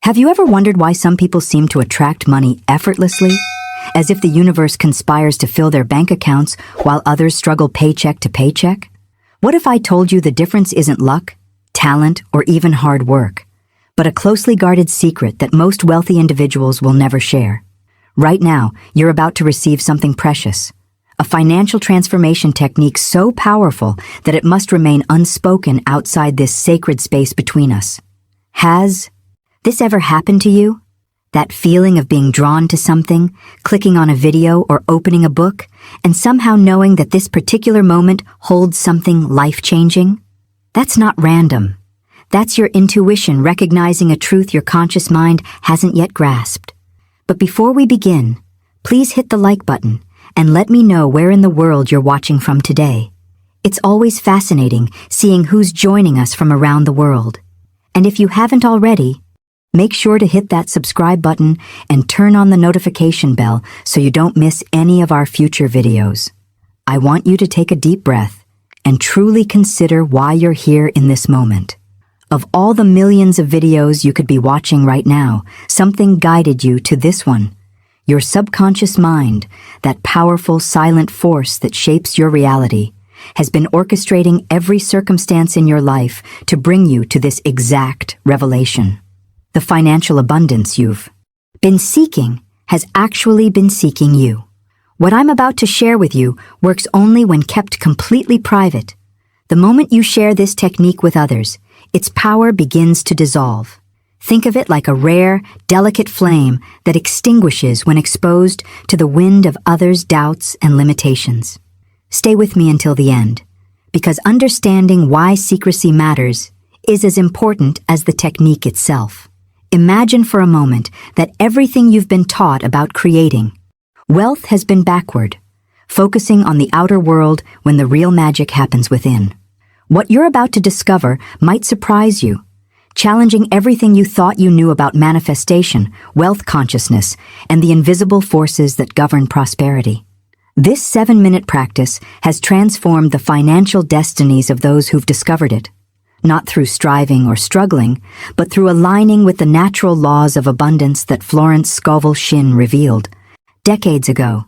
Have you ever wondered why some people seem to attract money effortlessly? As if the universe conspires to fill their bank accounts while others struggle paycheck to paycheck? What if I told you the difference isn't luck, talent, or even hard work, but a closely guarded secret that most wealthy individuals will never share? Right now, you're about to receive something precious, a financial transformation technique so powerful that it must remain unspoken outside this sacred space between us. Has this ever happened to you? That feeling of being drawn to something, clicking on a video or opening a book, and somehow knowing that this particular moment holds something life-changing? That's not random. That's your intuition recognizing a truth your conscious mind hasn't yet grasped. But before we begin, please hit the like button and let me know where in the world you're watching from today. It's always fascinating seeing who's joining us from around the world. And if you haven't already, make sure to hit that subscribe button and turn on the notification bell so you don't miss any of our future videos. I want you to take a deep breath and truly consider why you're here in this moment. Of all the millions of videos you could be watching right now, something guided you to this one. Your subconscious mind, that powerful silent force that shapes your reality, has been orchestrating every circumstance in your life to bring you to this exact revelation. The financial abundance you've been seeking has actually been seeking you. What I'm about to share with you works only when kept completely private. The moment you share this technique with others, its power begins to dissolve. Think of it like a rare, delicate flame that extinguishes when exposed to the wind of others' doubts and limitations. Stay with me until the end, because understanding why secrecy matters is as important as the technique itself. Imagine for a moment that everything you've been taught about creating wealth has been backward, focusing on the outer world when the real magic happens within. What you're about to discover might surprise you, challenging everything you thought you knew about manifestation, wealth consciousness, and the invisible forces that govern prosperity. This 7-minute practice has transformed the financial destinies of those who've discovered it. Not through striving or struggling, but through aligning with the natural laws of abundance that Florence Scovel Shinn revealed decades ago.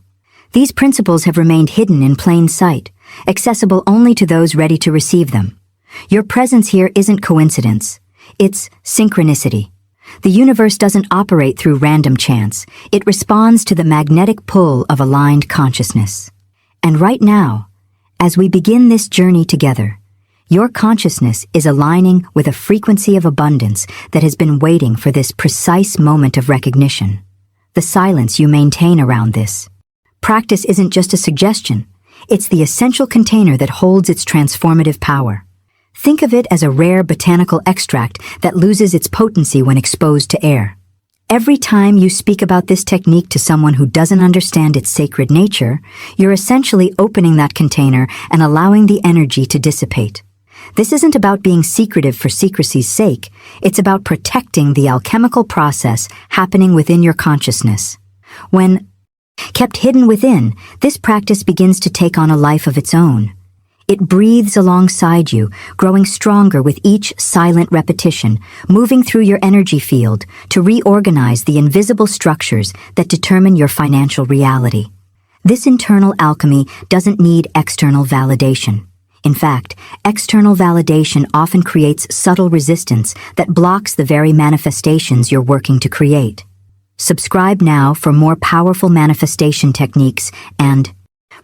These principles have remained hidden in plain sight, accessible only to those ready to receive them. Your presence here isn't coincidence, it's synchronicity. The universe doesn't operate through random chance, it responds to the magnetic pull of aligned consciousness. And right now, as we begin this journey together, your consciousness is aligning with a frequency of abundance that has been waiting for this precise moment of recognition. The silence you maintain around this practice isn't just a suggestion, it's the essential container that holds its transformative power. Think of it as a rare botanical extract that loses its potency when exposed to air. Every time you speak about this technique to someone who doesn't understand its sacred nature, you're essentially opening that container and allowing the energy to dissipate. This isn't about being secretive for secrecy's sake, it's about protecting the alchemical process happening within your consciousness. When kept hidden within, this practice begins to take on a life of its own. It breathes alongside you, growing stronger with each silent repetition, moving through your energy field to reorganize the invisible structures that determine your financial reality. This internal alchemy doesn't need external validation. In fact, external validation often creates subtle resistance that blocks the very manifestations you're working to create. Subscribe now for more powerful manifestation techniques and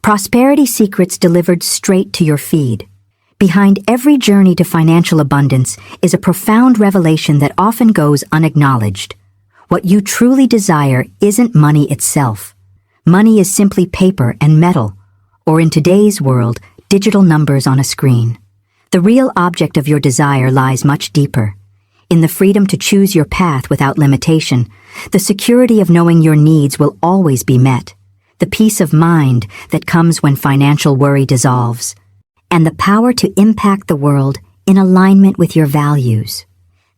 prosperity secrets delivered straight to your feed. Behind every journey to financial abundance is a profound revelation that often goes unacknowledged. What you truly desire isn't money itself. Money is simply paper and metal, or in today's world, digital numbers on a screen. The real object of your desire lies much deeper, in the freedom to choose your path without limitation, the security of knowing your needs will always be met, the peace of mind that comes when financial worry dissolves, and the power to impact the world in alignment with your values.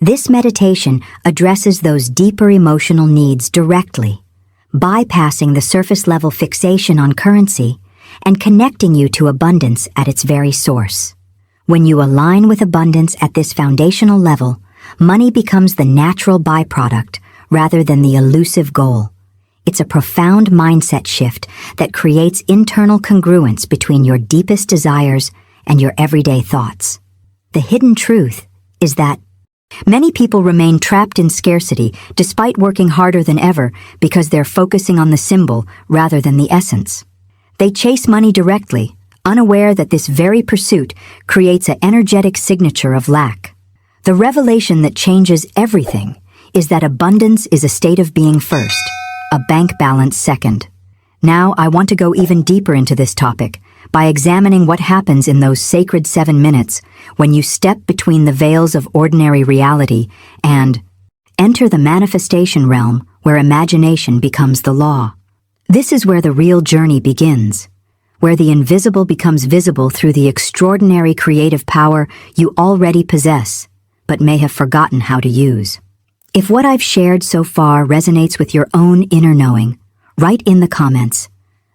This meditation addresses those deeper emotional needs directly, bypassing the surface-level fixation on currency and connecting you to abundance at its very source. When you align with abundance at this foundational level, money becomes the natural byproduct rather than the elusive goal. It's a profound mindset shift that creates internal congruence between your deepest desires and your everyday thoughts. The hidden truth is that many people remain trapped in scarcity despite working harder than ever because they're focusing on the symbol rather than the essence. They chase money directly, unaware that this very pursuit creates an energetic signature of lack. The revelation that changes everything is that abundance is a state of being first, a bank balance second. Now I want to go even deeper into this topic by examining what happens in those sacred 7 minutes when you step between the veils of ordinary reality and enter the manifestation realm where imagination becomes the law. This is where the real journey begins, where the invisible becomes visible through the extraordinary creative power you already possess, but may have forgotten how to use. If what I've shared so far resonates with your own inner knowing, write in the comments,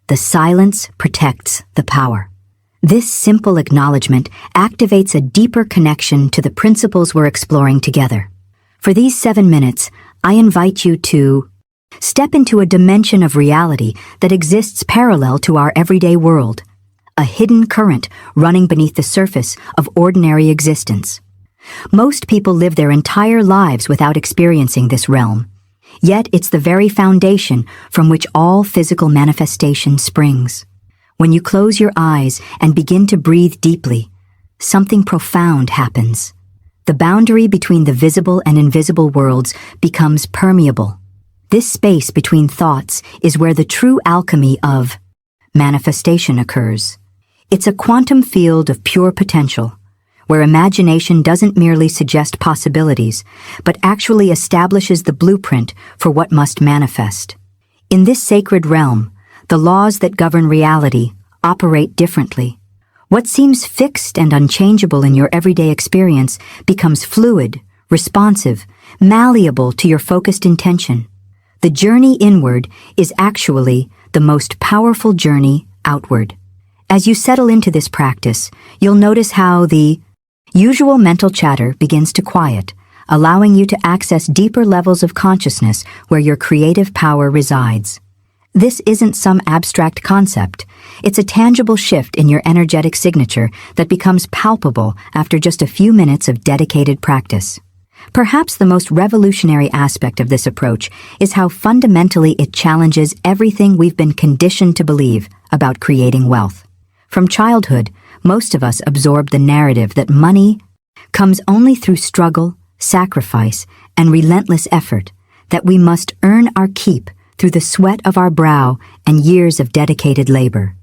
"The silence protects the power." This simple acknowledgement activates a deeper connection to the principles we're exploring together. For these 7 minutes, I invite you to step into a dimension of reality that exists parallel to our everyday world, a hidden current running beneath the surface of ordinary existence. Most people live their entire lives without experiencing this realm, yet it's the very foundation from which all physical manifestation springs. When you close your eyes and begin to breathe deeply, something profound happens. The boundary between the visible and invisible worlds becomes permeable. This space between thoughts is where the true alchemy of manifestation occurs. It's a quantum field of pure potential, where imagination doesn't merely suggest possibilities, but actually establishes the blueprint for what must manifest. In this sacred realm, the laws that govern reality operate differently. What seems fixed and unchangeable in your everyday experience becomes fluid, responsive, malleable to your focused intention. The journey inward is actually the most powerful journey outward. As you settle into this practice, you'll notice how the usual mental chatter begins to quiet, allowing you to access deeper levels of consciousness where your creative power resides. This isn't some abstract concept. It's a tangible shift in your energetic signature that becomes palpable after just a few minutes of dedicated practice. Perhaps the most revolutionary aspect of this approach is how fundamentally it challenges everything we've been conditioned to believe about creating wealth. From childhood, most of us absorb the narrative that money comes only through struggle, sacrifice, and relentless effort, that we must earn our keep through the sweat of our brow and years of dedicated labor.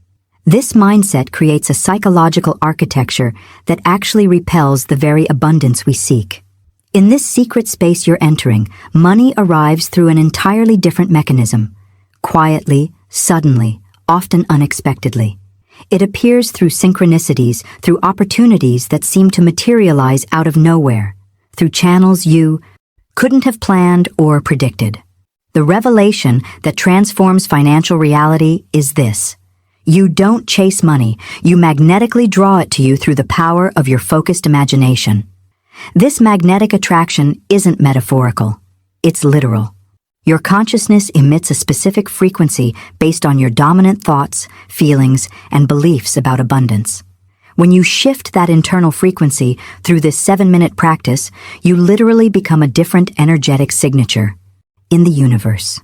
This mindset creates a psychological architecture that actually repels the very abundance we seek. In this secret space you're entering, money arrives through an entirely different mechanism, quietly, suddenly, often unexpectedly. It appears through synchronicities, through opportunities that seem to materialize out of nowhere, through channels you couldn't have planned or predicted. The revelation that transforms financial reality is this: you don't chase money, you magnetically draw it to you through the power of your focused imagination. This magnetic attraction isn't metaphorical, it's literal. Your consciousness emits a specific frequency based on your dominant thoughts, feelings, and beliefs about abundance. When you shift that internal frequency through this 7-minute practice, you literally become a different energetic signature in the universe.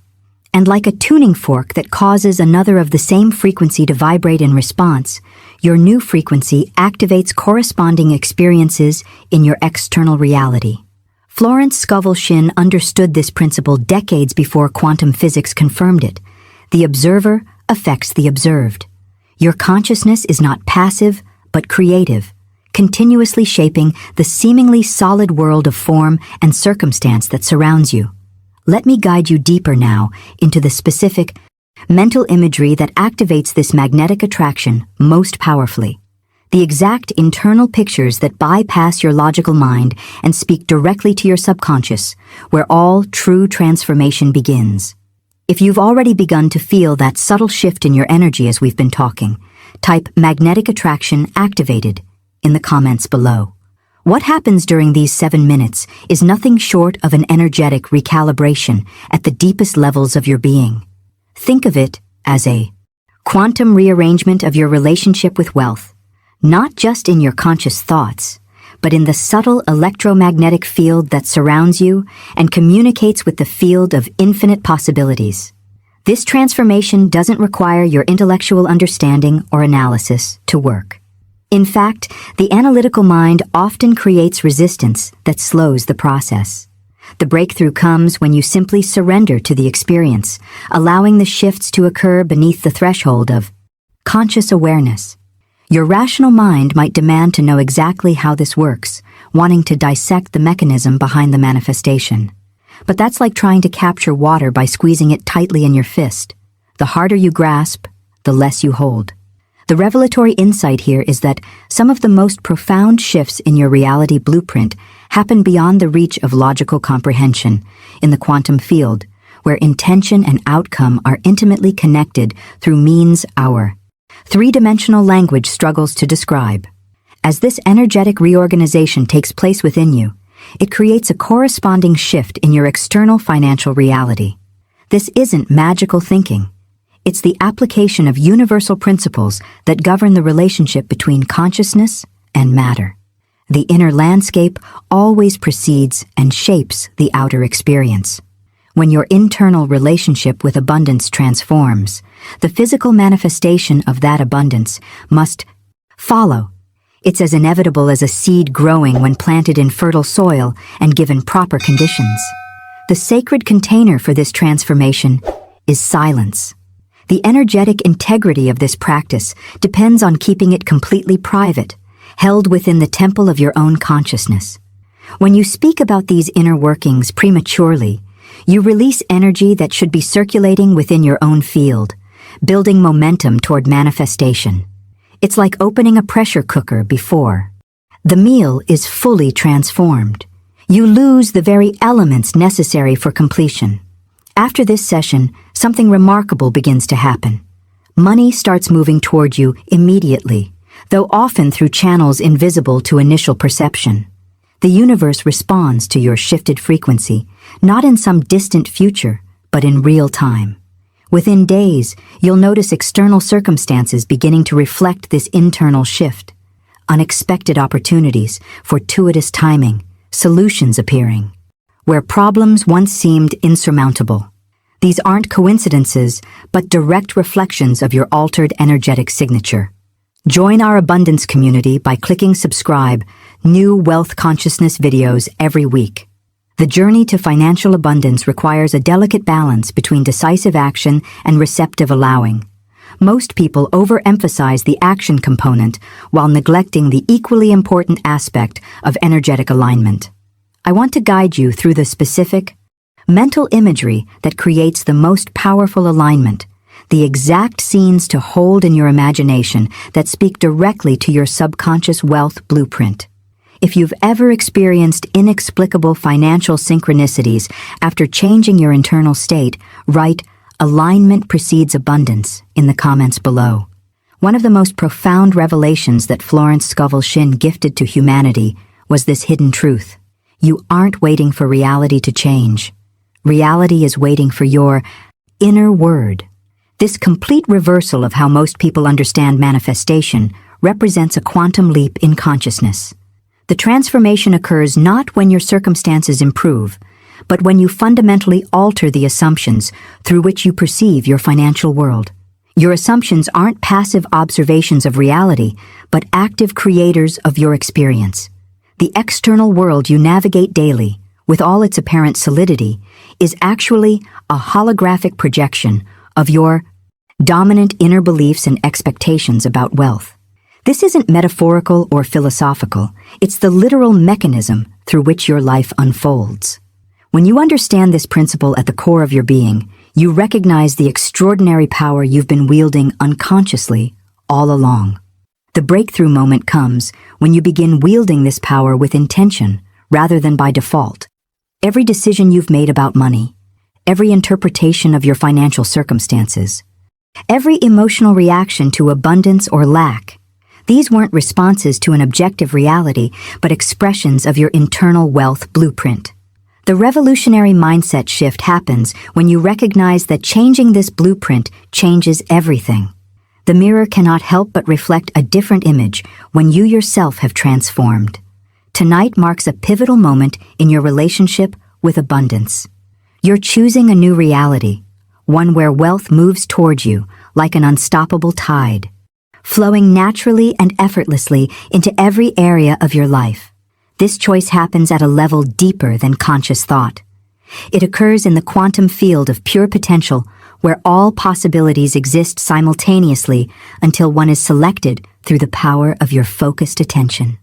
And like a tuning fork that causes another of the same frequency to vibrate in response, your new frequency activates corresponding experiences in your external reality. Florence Scovel Shinn understood this principle decades before quantum physics confirmed it. The observer affects the observed. Your consciousness is not passive, but creative, continuously shaping the seemingly solid world of form and circumstance that surrounds you. Let me guide you deeper now into the specific mental imagery that activates this magnetic attraction most powerfully. The exact internal pictures that bypass your logical mind and speak directly to your subconscious, where all true transformation begins. If you've already begun to feel that subtle shift in your energy as we've been talking, type magnetic attraction activated in the comments below. What happens during these 7 minutes is nothing short of an energetic recalibration at the deepest levels of your being. Think of it as a quantum rearrangement of your relationship with wealth, not just in your conscious thoughts, but in the subtle electromagnetic field that surrounds you and communicates with the field of infinite possibilities. This transformation doesn't require your intellectual understanding or analysis to work. In fact, the analytical mind often creates resistance that slows the process. The breakthrough comes when you simply surrender to the experience, allowing the shifts to occur beneath the threshold of conscious awareness. Your rational mind might demand to know exactly how this works, wanting to dissect the mechanism behind the manifestation. But that's like trying to capture water by squeezing it tightly in your fist. The harder you grasp, the less you hold. The revelatory insight here is that some of the most profound shifts in your reality blueprint happen beyond the reach of logical comprehension, in the quantum field, where intention and outcome are intimately connected through means our three-dimensional language struggles to describe. As this energetic reorganization takes place within you, it creates a corresponding shift in your external financial reality. This isn't magical thinking. It's the application of universal principles that govern the relationship between consciousness and matter. The inner landscape always precedes and shapes the outer experience. When your internal relationship with abundance transforms, the physical manifestation of that abundance must follow. It's as inevitable as a seed growing when planted in fertile soil and given proper conditions. The sacred container for this transformation is silence. The energetic integrity of this practice depends on keeping it completely private, held within the temple of your own consciousness. When you speak about these inner workings prematurely, you release energy that should be circulating within your own field, building momentum toward manifestation. It's like opening a pressure cooker before the meal is fully transformed. You lose the very elements necessary for completion. After this session, something remarkable begins to happen. Money starts moving toward you immediately, though often through channels invisible to initial perception. The universe responds to your shifted frequency, not in some distant future, but in real time. Within days, you'll notice external circumstances beginning to reflect this internal shift. Unexpected opportunities, fortuitous timing, solutions appearing. Where problems once seemed insurmountable. These aren't coincidences, but direct reflections of your altered energetic signature. Join our abundance community by clicking subscribe, new wealth consciousness videos every week. The journey to financial abundance requires a delicate balance between decisive action and receptive allowing. Most people overemphasize the action component while neglecting the equally important aspect of energetic alignment. I want to guide you through the specific mental imagery that creates the most powerful alignment, the exact scenes to hold in your imagination that speak directly to your subconscious wealth blueprint. If you've ever experienced inexplicable financial synchronicities after changing your internal state, write "alignment precedes abundance" in the comments below. One of the most profound revelations that Florence Scovel Shinn gifted to humanity was this hidden truth. You aren't waiting for reality to change. Reality is waiting for your inner word. This complete reversal of how most people understand manifestation represents a quantum leap in consciousness. The transformation occurs not when your circumstances improve, but when you fundamentally alter the assumptions through which you perceive your financial world. Your assumptions aren't passive observations of reality, but active creators of your experience. The external world you navigate daily, with all its apparent solidity, is actually a holographic projection of your dominant inner beliefs and expectations about wealth. This isn't metaphorical or philosophical, it's the literal mechanism through which your life unfolds. When you understand this principle at the core of your being, you recognize the extraordinary power you've been wielding unconsciously all along. The breakthrough moment comes when you begin wielding this power with intention rather than by default. Every decision you've made about money, every interpretation of your financial circumstances, every emotional reaction to abundance or lack, These weren't responses to an objective reality, but expressions of your internal wealth blueprint. The revolutionary mindset shift happens when you recognize that changing this blueprint changes everything. The mirror cannot help but reflect a different image when you yourself have transformed. Tonight marks a pivotal moment in your relationship with abundance. You're choosing a new reality, one where wealth moves toward you like an unstoppable tide, flowing naturally and effortlessly into every area of your life. This choice happens at a level deeper than conscious thought. It occurs in the quantum field of pure potential, where all possibilities exist simultaneously until one is selected through the power of your focused attention.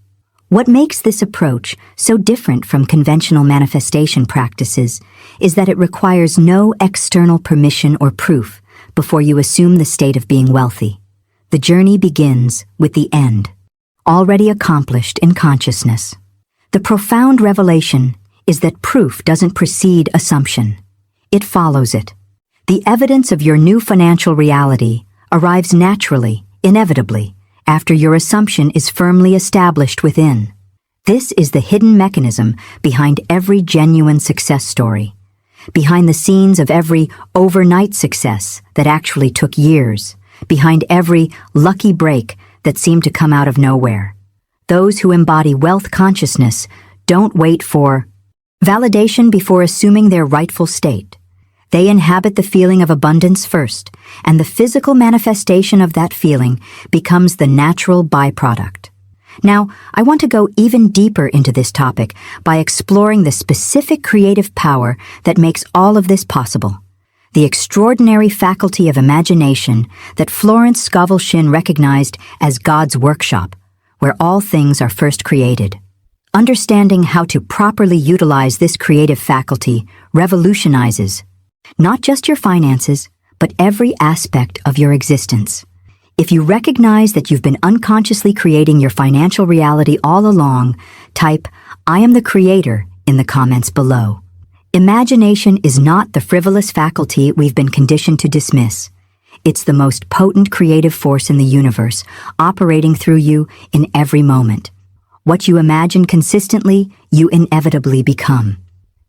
What makes this approach so different from conventional manifestation practices is that it requires no external permission or proof before you assume the state of being wealthy. The journey begins with the end, already accomplished in consciousness. The profound revelation is that proof doesn't precede assumption. It follows it. The evidence of your new financial reality arrives naturally, inevitably, after your assumption is firmly established within. This is the hidden mechanism behind every genuine success story, behind the scenes of every overnight success that actually took years, behind every lucky break that seemed to come out of nowhere. Those who embody wealth consciousness don't wait for validation before assuming their rightful state. They inhabit the feeling of abundance first, and the physical manifestation of that feeling becomes the natural byproduct. Now, I want to go even deeper into this topic by exploring the specific creative power that makes all of this possible. The extraordinary faculty of imagination that Florence Scovel Shinn recognized as God's workshop, where all things are first created. Understanding how to properly utilize this creative faculty revolutionizes not just your finances, but every aspect of your existence. If you recognize that you've been unconsciously creating your financial reality all along, type, "I am the creator," in the comments below. Imagination is not the frivolous faculty we've been conditioned to dismiss. It's the most potent creative force in the universe, operating through you in every moment. What you imagine consistently, you inevitably become.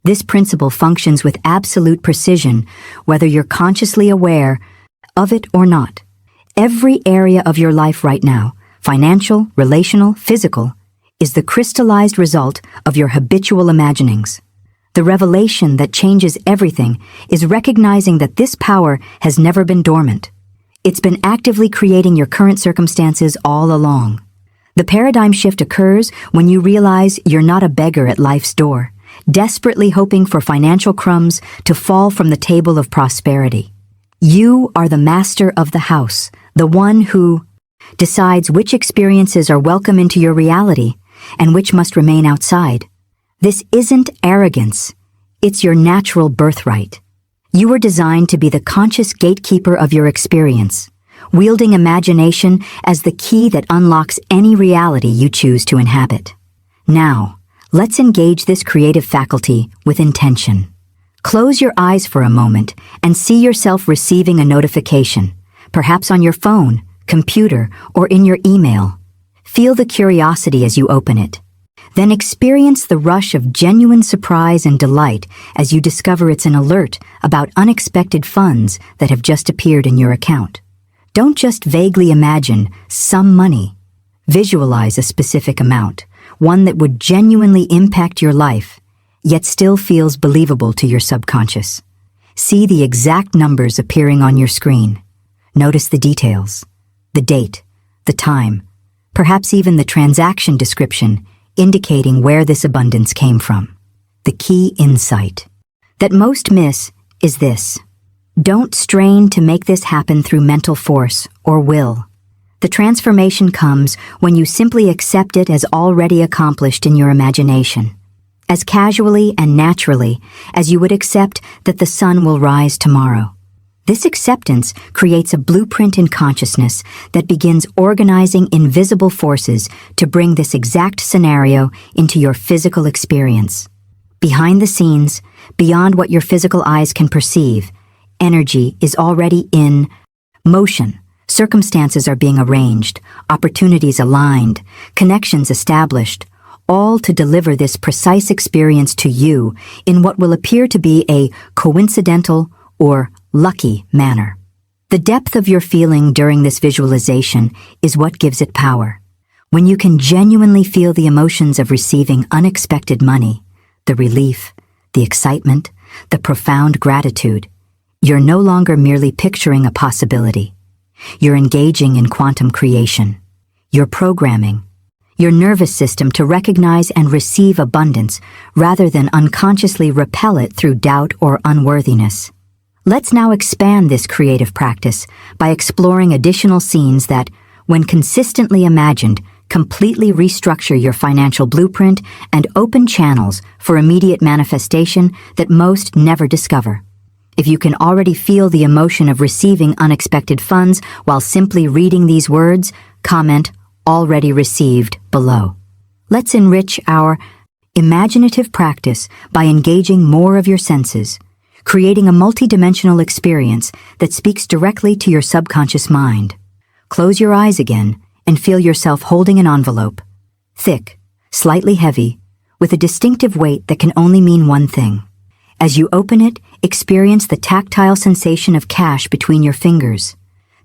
This principle functions with absolute precision, whether you're consciously aware of it or not. Every area of your life right now, financial, relational, physical, is the crystallized result of your habitual imaginings. The revelation that changes everything is recognizing that this power has never been dormant. It's been actively creating your current circumstances all along. The paradigm shift occurs when you realize you're not a beggar at life's door, desperately hoping for financial crumbs to fall from the table of prosperity. You are the master of the house, the one who decides which experiences are welcome into your reality and which must remain outside. This isn't arrogance. It's your natural birthright. You were designed to be the conscious gatekeeper of your experience, wielding imagination as the key that unlocks any reality you choose to inhabit. Now, let's engage this creative faculty with intention. Close your eyes for a moment and see yourself receiving a notification, perhaps on your phone, computer, or in your email. Feel the curiosity as you open it. Then experience the rush of genuine surprise and delight as you discover it's an alert about unexpected funds that have just appeared in your account. Don't just vaguely imagine some money. Visualize a specific amount, one that would genuinely impact your life, yet still feels believable to your subconscious. See the exact numbers appearing on your screen. Notice the details, the date, the time, perhaps even the transaction description indicating where this abundance came from. The key insight that most miss is this: don't strain to make this happen through mental force or will. The transformation comes when you simply accept it as already accomplished in your imagination, as casually and naturally as you would accept that the sun will rise tomorrow. This acceptance creates a blueprint in consciousness that begins organizing invisible forces to bring this exact scenario into your physical experience. Behind the scenes, beyond what your physical eyes can perceive, energy is already in motion, Circumstances are being arranged, opportunities aligned, connections established, all to deliver this precise experience to you in what will appear to be a coincidental or lucky manner. The depth of your feeling during this visualization is what gives it power. When you can genuinely feel the emotions of receiving unexpected money, the relief, the excitement, the profound gratitude, you're no longer merely picturing a possibility. You're engaging in quantum creation. You're programming your nervous system to recognize and receive abundance rather than unconsciously repel it through doubt or unworthiness. Let's now expand this creative practice by exploring additional scenes that, when consistently imagined, completely restructure your financial blueprint and open channels for immediate manifestation that most never discover. If you can already feel the emotion of receiving unexpected funds while simply reading these words, comment "already received" below. Let's enrich our imaginative practice by engaging more of your senses, creating a multidimensional experience that speaks directly to your subconscious mind. Close your eyes again and feel yourself holding an envelope, thick, slightly heavy, with a distinctive weight that can only mean one thing. As you open it, experience the tactile sensation of cash between your fingers,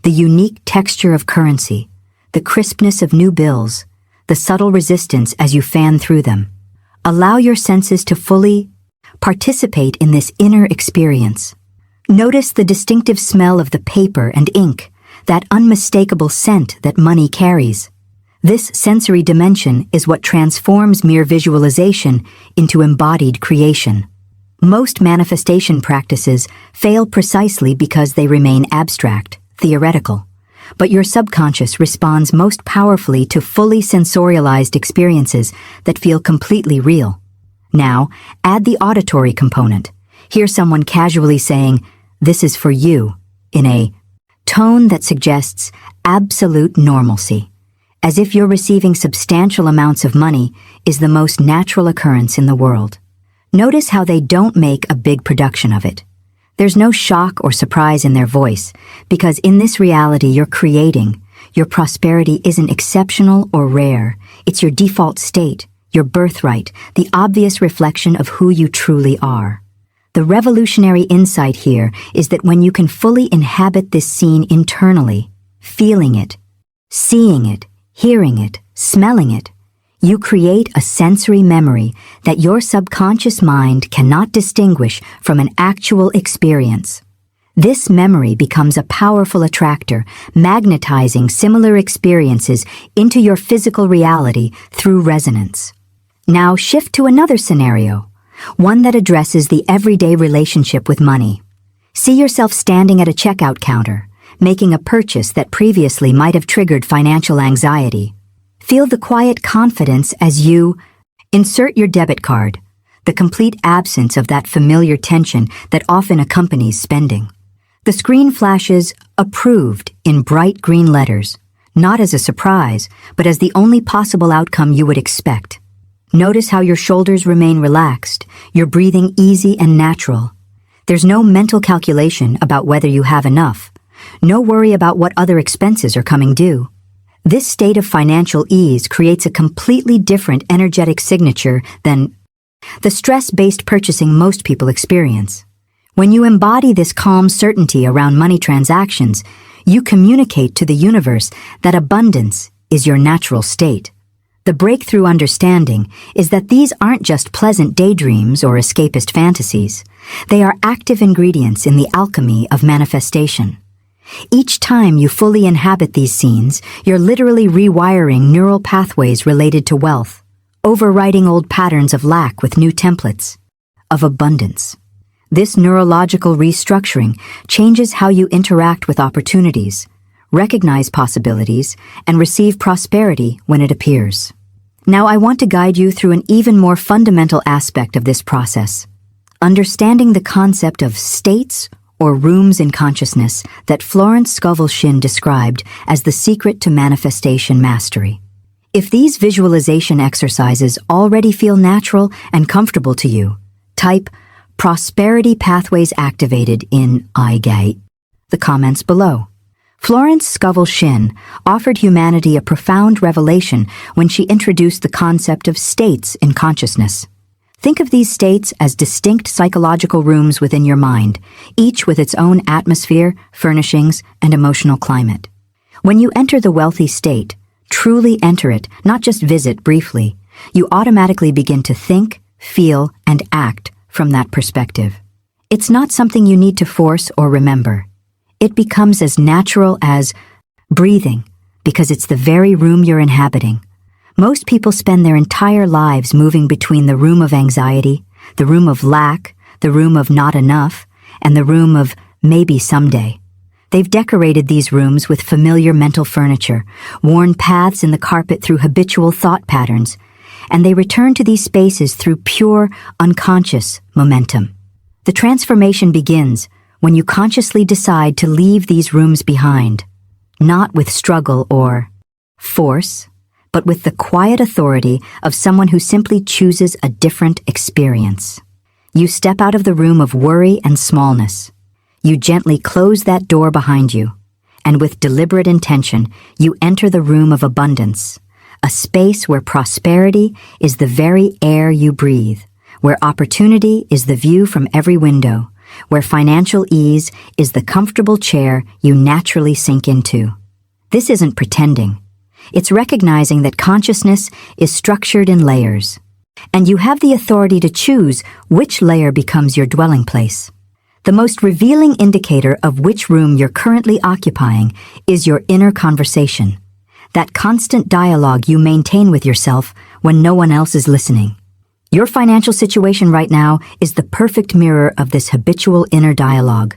the unique texture of currency, the crispness of new bills, the subtle resistance as you fan through them. Allow your senses to fully participate in this inner experience. Notice the distinctive smell of the paper and ink, that unmistakable scent that money carries. This sensory dimension is what transforms mere visualization into embodied creation. Most manifestation practices fail precisely because they remain abstract, theoretical. But your subconscious responds most powerfully to fully sensorialized experiences that feel completely real. Now, add the auditory component. Hear someone casually saying, "This is for you," in a tone that suggests absolute normalcy, as if you're receiving substantial amounts of money is the most natural occurrence in the world. Notice how they don't make a big production of it. There's no shock or surprise in their voice, because in this reality you're creating, your prosperity isn't exceptional or rare. It's your default state, your birthright, the obvious reflection of who you truly are. The revolutionary insight here is that when you can fully inhabit this scene internally, feeling it, seeing it, hearing it, smelling it, you create a sensory memory that your subconscious mind cannot distinguish from an actual experience. This memory becomes a powerful attractor, magnetizing similar experiences into your physical reality through resonance. Now shift to another scenario, one that addresses the everyday relationship with money. See yourself standing at a checkout counter, making a purchase that previously might have triggered financial anxiety. Feel the quiet confidence as you insert your debit card, the complete absence of that familiar tension that often accompanies spending. The screen flashes "Approved" in bright green letters, not as a surprise, but as the only possible outcome you would expect. Notice how your shoulders remain relaxed, your breathing easy and natural. There's no mental calculation about whether you have enough, no worry about what other expenses are coming due. This state of financial ease creates a completely different energetic signature than the stress-based purchasing most people experience. When you embody this calm certainty around money transactions, you communicate to the universe that abundance is your natural state. The breakthrough understanding is that these aren't just pleasant daydreams or escapist fantasies. They are active ingredients in the alchemy of manifestation. Each time you fully inhabit these scenes, you're literally rewiring neural pathways related to wealth, overwriting old patterns of lack with new templates of abundance. This neurological restructuring changes how you interact with opportunities, recognize possibilities, and receive prosperity when it appears. Now I want to guide you through an even more fundamental aspect of this process, understanding the concept of states or rooms in consciousness that Florence Scovel Shinn described as the secret to manifestation mastery. If these visualization exercises already feel natural and comfortable to you, type "Prosperity Pathways Activated" in the comments below. Florence Scovel Shinn offered humanity a profound revelation when she introduced the concept of states in consciousness. Think of these states as distinct psychological rooms within your mind, each with its own atmosphere, furnishings, and emotional climate. When you enter the wealthy state, truly enter it, not just visit briefly, you automatically begin to think, feel, and act from that perspective. It's not something you need to force or remember. It becomes as natural as breathing, because it's the very room you're inhabiting. Most people spend their entire lives moving between the room of anxiety, the room of lack, the room of not enough, and the room of maybe someday. They've decorated these rooms with familiar mental furniture, worn paths in the carpet through habitual thought patterns, and they return to these spaces through pure, unconscious momentum. The transformation begins when you consciously decide to leave these rooms behind, not with struggle or force, but with the quiet authority of someone who simply chooses a different experience. You step out of the room of worry and smallness. You gently close that door behind you, and with deliberate intention, you enter the room of abundance, a space where prosperity is the very air you breathe, where opportunity is the view from every window, where financial ease is the comfortable chair you naturally sink into. This isn't pretending. It's recognizing that consciousness is structured in layers, and you have the authority to choose which layer becomes your dwelling place. The most revealing indicator of which room you're currently occupying is your inner conversation, that constant dialogue you maintain with yourself when no one else is listening. Your financial situation right now is the perfect mirror of this habitual inner dialogue.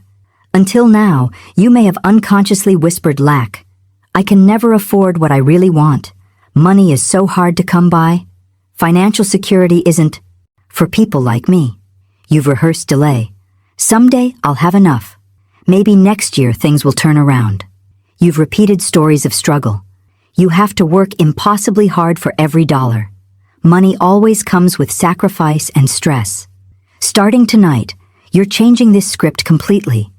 Until now, you may have unconsciously whispered lack. I can never afford what I really want. Money is so hard to come by. Financial security isn't for people like me. You've rehearsed delay. Someday I'll have enough. Maybe next year things will turn around. You've repeated stories of struggle. You have to work impossibly hard for every dollar. Money always comes with sacrifice and stress. Starting tonight, you're changing this script completely.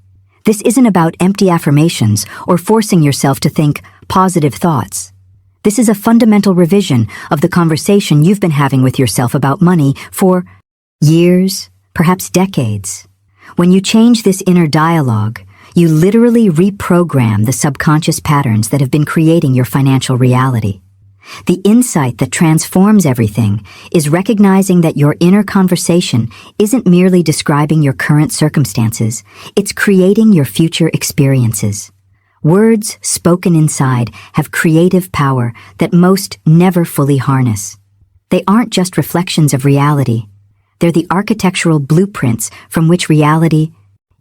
This isn't about empty affirmations or forcing yourself to think positive thoughts. This is a fundamental revision of the conversation you've been having with yourself about money for years, perhaps decades. When you change this inner dialogue, you literally reprogram the subconscious patterns that have been creating your financial reality. The insight that transforms everything is recognizing that your inner conversation isn't merely describing your current circumstances, it's creating your future experiences. Words spoken inside have creative power that most never fully harness. They aren't just reflections of reality. They're the architectural blueprints from which reality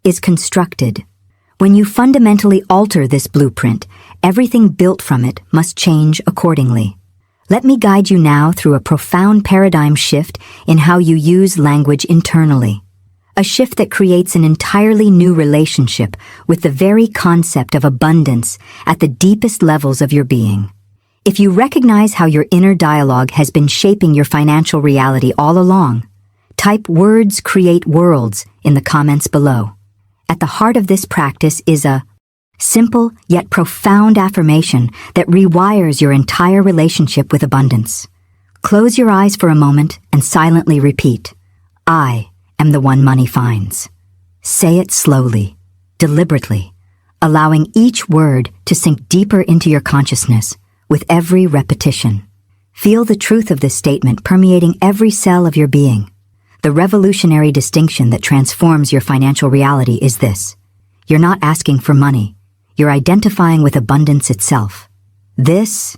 is constructed. When you fundamentally alter this blueprint, everything built from it must change accordingly. Let me guide you now through a profound paradigm shift in how you use language internally. A shift that creates an entirely new relationship with the very concept of abundance at the deepest levels of your being. If you recognize how your inner dialogue has been shaping your financial reality all along, type "words create worlds" in the comments below. At the heart of this practice is a simple yet profound affirmation that rewires your entire relationship with abundance. Close your eyes for a moment and silently repeat, "I am the one money finds." Say it slowly, deliberately, allowing each word to sink deeper into your consciousness with every repetition. Feel the truth of this statement permeating every cell of your being. The revolutionary distinction that transforms your financial reality is this: you're not asking for money. You're identifying with abundance itself. This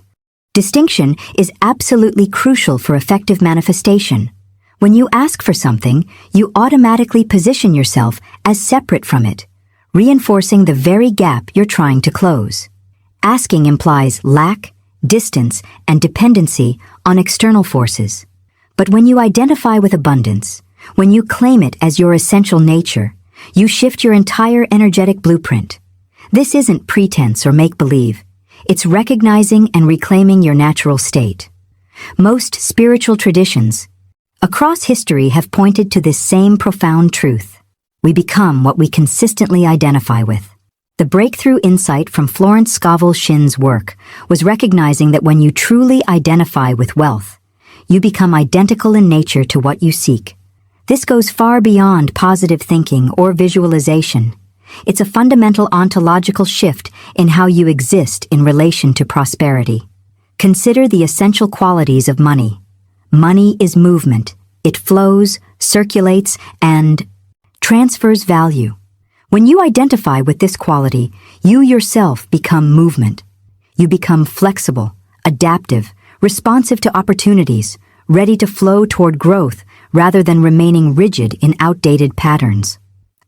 distinction is absolutely crucial for effective manifestation. When you ask for something, you automatically position yourself as separate from it, reinforcing the very gap you're trying to close. Asking implies lack, distance, and dependency on external forces. But when you identify with abundance, when you claim it as your essential nature, you shift your entire energetic blueprint. This isn't pretense or make-believe. It's recognizing and reclaiming your natural state. Most spiritual traditions across history have pointed to this same profound truth. We become what we consistently identify with. The breakthrough insight from Florence Scovel Shinn's work was recognizing that when you truly identify with wealth, you become identical in nature to what you seek. This goes far beyond positive thinking or visualization. It's a fundamental ontological shift in how you exist in relation to prosperity. Consider the essential qualities of money. Money is movement. It flows, circulates, and transfers value. When you identify with this quality, you yourself become movement. You become flexible, adaptive, responsive to opportunities, ready to flow toward growth rather than remaining rigid in outdated patterns.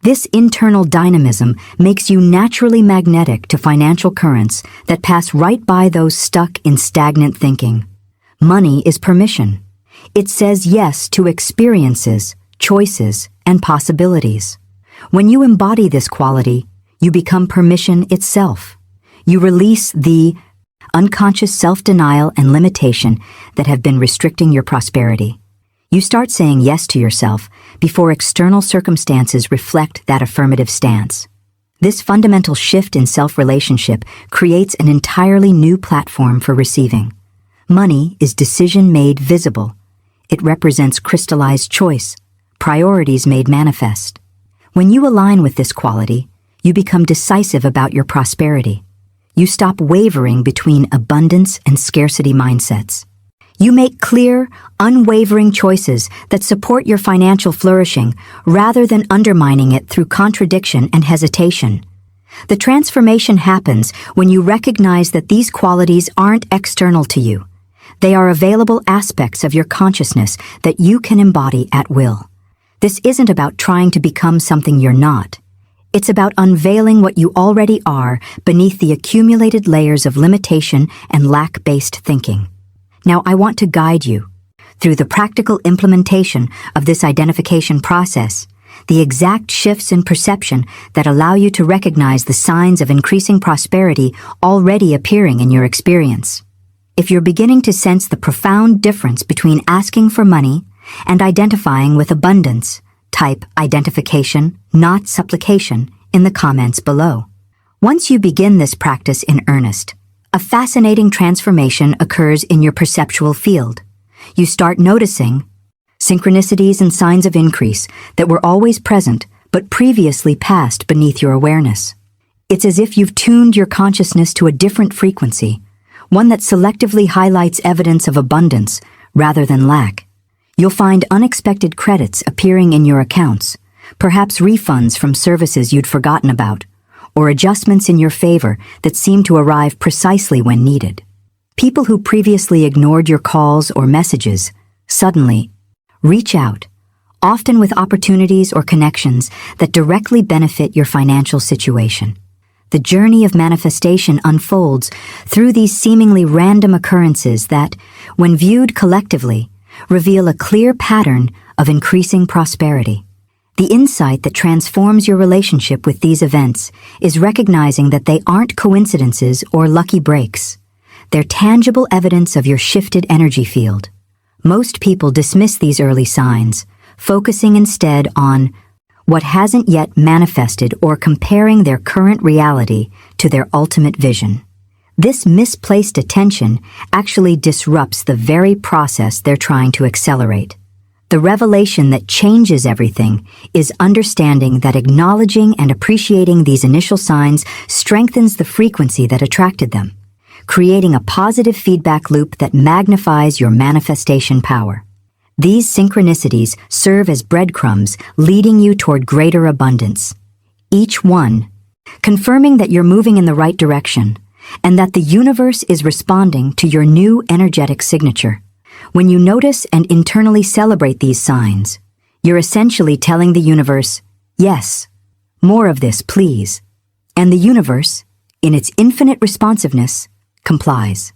This internal dynamism makes you naturally magnetic to financial currents that pass right by those stuck in stagnant thinking. Money is permission. It says yes to experiences, choices, and possibilities. When you embody this quality, you become permission itself. You release the unconscious self-denial and limitation that have been restricting your prosperity. You start saying yes to yourself before external circumstances reflect that affirmative stance. This fundamental shift in self-relationship creates an entirely new platform for receiving. Money is decision made visible. It represents crystallized choice, priorities made manifest. When you align with this quality, you become decisive about your prosperity. You stop wavering between abundance and scarcity mindsets. You make clear, unwavering choices that support your financial flourishing rather than undermining it through contradiction and hesitation. The transformation happens when you recognize that these qualities aren't external to you. They are available aspects of your consciousness that you can embody at will. This isn't about trying to become something you're not. It's about unveiling what you already are beneath the accumulated layers of limitation and lack-based thinking. Now, I want to guide you through the practical implementation of this identification process, the exact shifts in perception that allow you to recognize the signs of increasing prosperity already appearing in your experience. If you're beginning to sense the profound difference between asking for money and identifying with abundance, type identification, not supplication, in the comments below. Once you begin this practice in earnest, a fascinating transformation occurs in your perceptual field. You start noticing synchronicities and signs of increase that were always present but previously passed beneath your awareness. It's as if you've tuned your consciousness to a different frequency, one that selectively highlights evidence of abundance rather than lack. You'll find unexpected credits appearing in your accounts, perhaps refunds from services you'd forgotten about, or adjustments in your favor that seem to arrive precisely when needed. People who previously ignored your calls or messages suddenly reach out, often with opportunities or connections that directly benefit your financial situation. The journey of manifestation unfolds through these seemingly random occurrences that, when viewed collectively, reveal a clear pattern of increasing prosperity. The insight that transforms your relationship with these events is recognizing that they aren't coincidences or lucky breaks. They're tangible evidence of your shifted energy field. Most people dismiss these early signs, focusing instead on what hasn't yet manifested or comparing their current reality to their ultimate vision. This misplaced attention actually disrupts the very process they're trying to accelerate. The revelation that changes everything is understanding that acknowledging and appreciating these initial signs strengthens the frequency that attracted them, creating a positive feedback loop that magnifies your manifestation power. These synchronicities serve as breadcrumbs leading you toward greater abundance, each one confirming that you're moving in the right direction and that the universe is responding to your new energetic signature. When you notice and internally celebrate these signs, you're essentially telling the universe, yes, more of this, please. And the universe, in its infinite responsiveness, complies.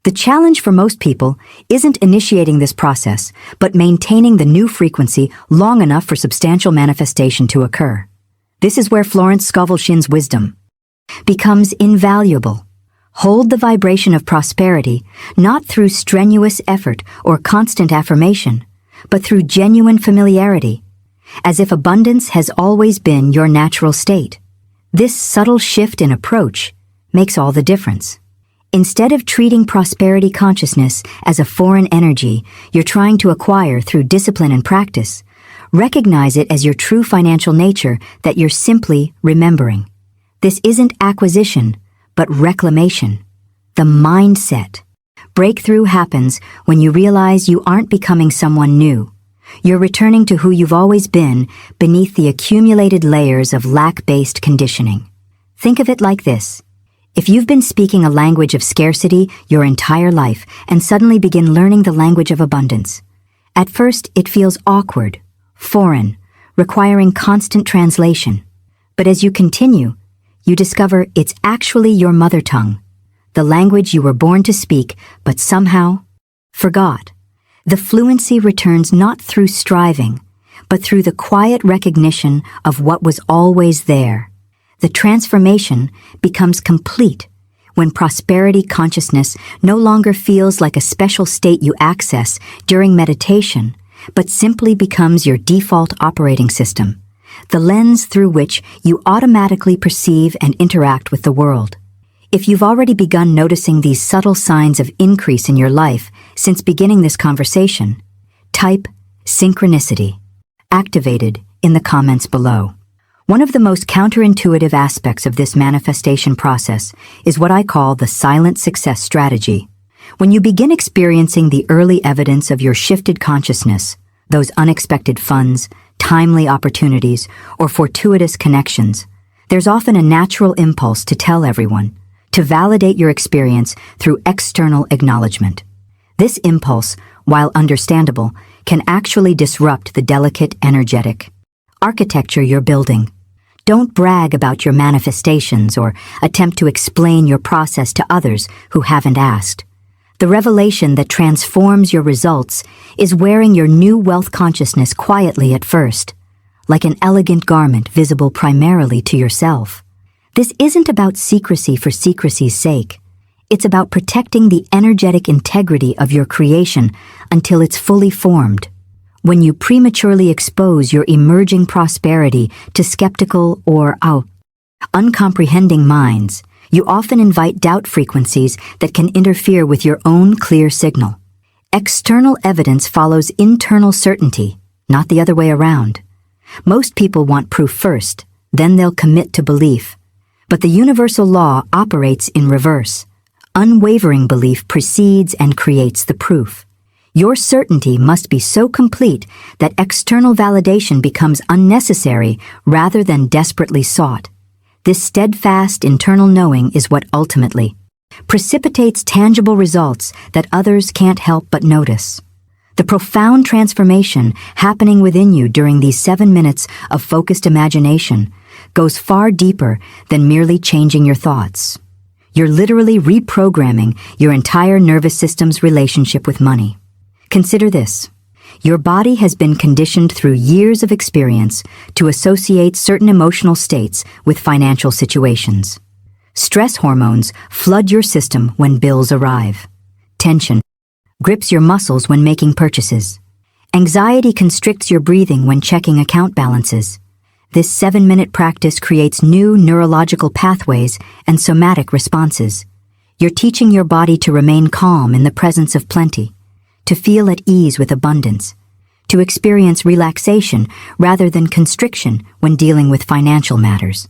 The challenge for most people isn't initiating this process, but maintaining the new frequency long enough for substantial manifestation to occur. This is where Florence Scovel Shinn's wisdom becomes invaluable. Hold the vibration of prosperity not through strenuous effort or constant affirmation, but through genuine familiarity, as if abundance has always been your natural state. This subtle shift in approach makes all the difference. Instead of treating prosperity consciousness as a foreign energy you're trying to acquire through discipline and practice, recognize it as your true financial nature that you're simply remembering. This isn't acquisition, but reclamation. The mindset. Breakthrough happens when you realize you aren't becoming someone new. You're returning to who you've always been beneath the accumulated layers of lack-based conditioning. Think of it like this. If you've been speaking a language of scarcity your entire life and suddenly begin learning the language of abundance, at first it feels awkward, foreign, requiring constant translation. But as you continue, you discover it's actually your mother tongue, the language you were born to speak but somehow forgot. The fluency returns not through striving, but through the quiet recognition of what was always there. The transformation becomes complete when prosperity consciousness no longer feels like a special state you access during meditation, but simply becomes your default operating system, the lens through which you automatically perceive and interact with the world. If you've already begun noticing these subtle signs of increase in your life since beginning this conversation, type synchronicity activated in the comments below. One of the most counterintuitive aspects of this manifestation process is what I call the silent success strategy. When you begin experiencing the early evidence of your shifted consciousness, those unexpected funds, timely opportunities, or fortuitous connections, there's often a natural impulse to tell everyone, to validate your experience through external acknowledgement. This impulse, while understandable, can actually disrupt the delicate, energetic architecture you're building. Don't brag about your manifestations or attempt to explain your process to others who haven't asked. The revelation that transforms your results is wearing your new wealth consciousness quietly at first, like an elegant garment visible primarily to yourself. This isn't about secrecy for secrecy's sake. It's about protecting the energetic integrity of your creation until it's fully formed. When you prematurely expose your emerging prosperity to skeptical or uncomprehending minds, you often invite doubt frequencies that can interfere with your own clear signal. External evidence follows internal certainty, not the other way around. Most people want proof first, then they'll commit to belief. But the universal law operates in reverse. Unwavering belief precedes and creates the proof. Your certainty must be so complete that external validation becomes unnecessary rather than desperately sought. This steadfast internal knowing is what ultimately precipitates tangible results that others can't help but notice. The profound transformation happening within you during these 7 minutes of focused imagination goes far deeper than merely changing your thoughts. You're literally reprogramming your entire nervous system's relationship with money. Consider this. Your body has been conditioned through years of experience to associate certain emotional states with financial situations. Stress hormones flood your system when bills arrive. Tension grips your muscles when making purchases. Anxiety constricts your breathing when checking account balances. This 7-minute practice creates new neurological pathways and somatic responses. You're teaching your body to remain calm in the presence of plenty, to feel at ease with abundance, to experience relaxation rather than constriction when dealing with financial matters.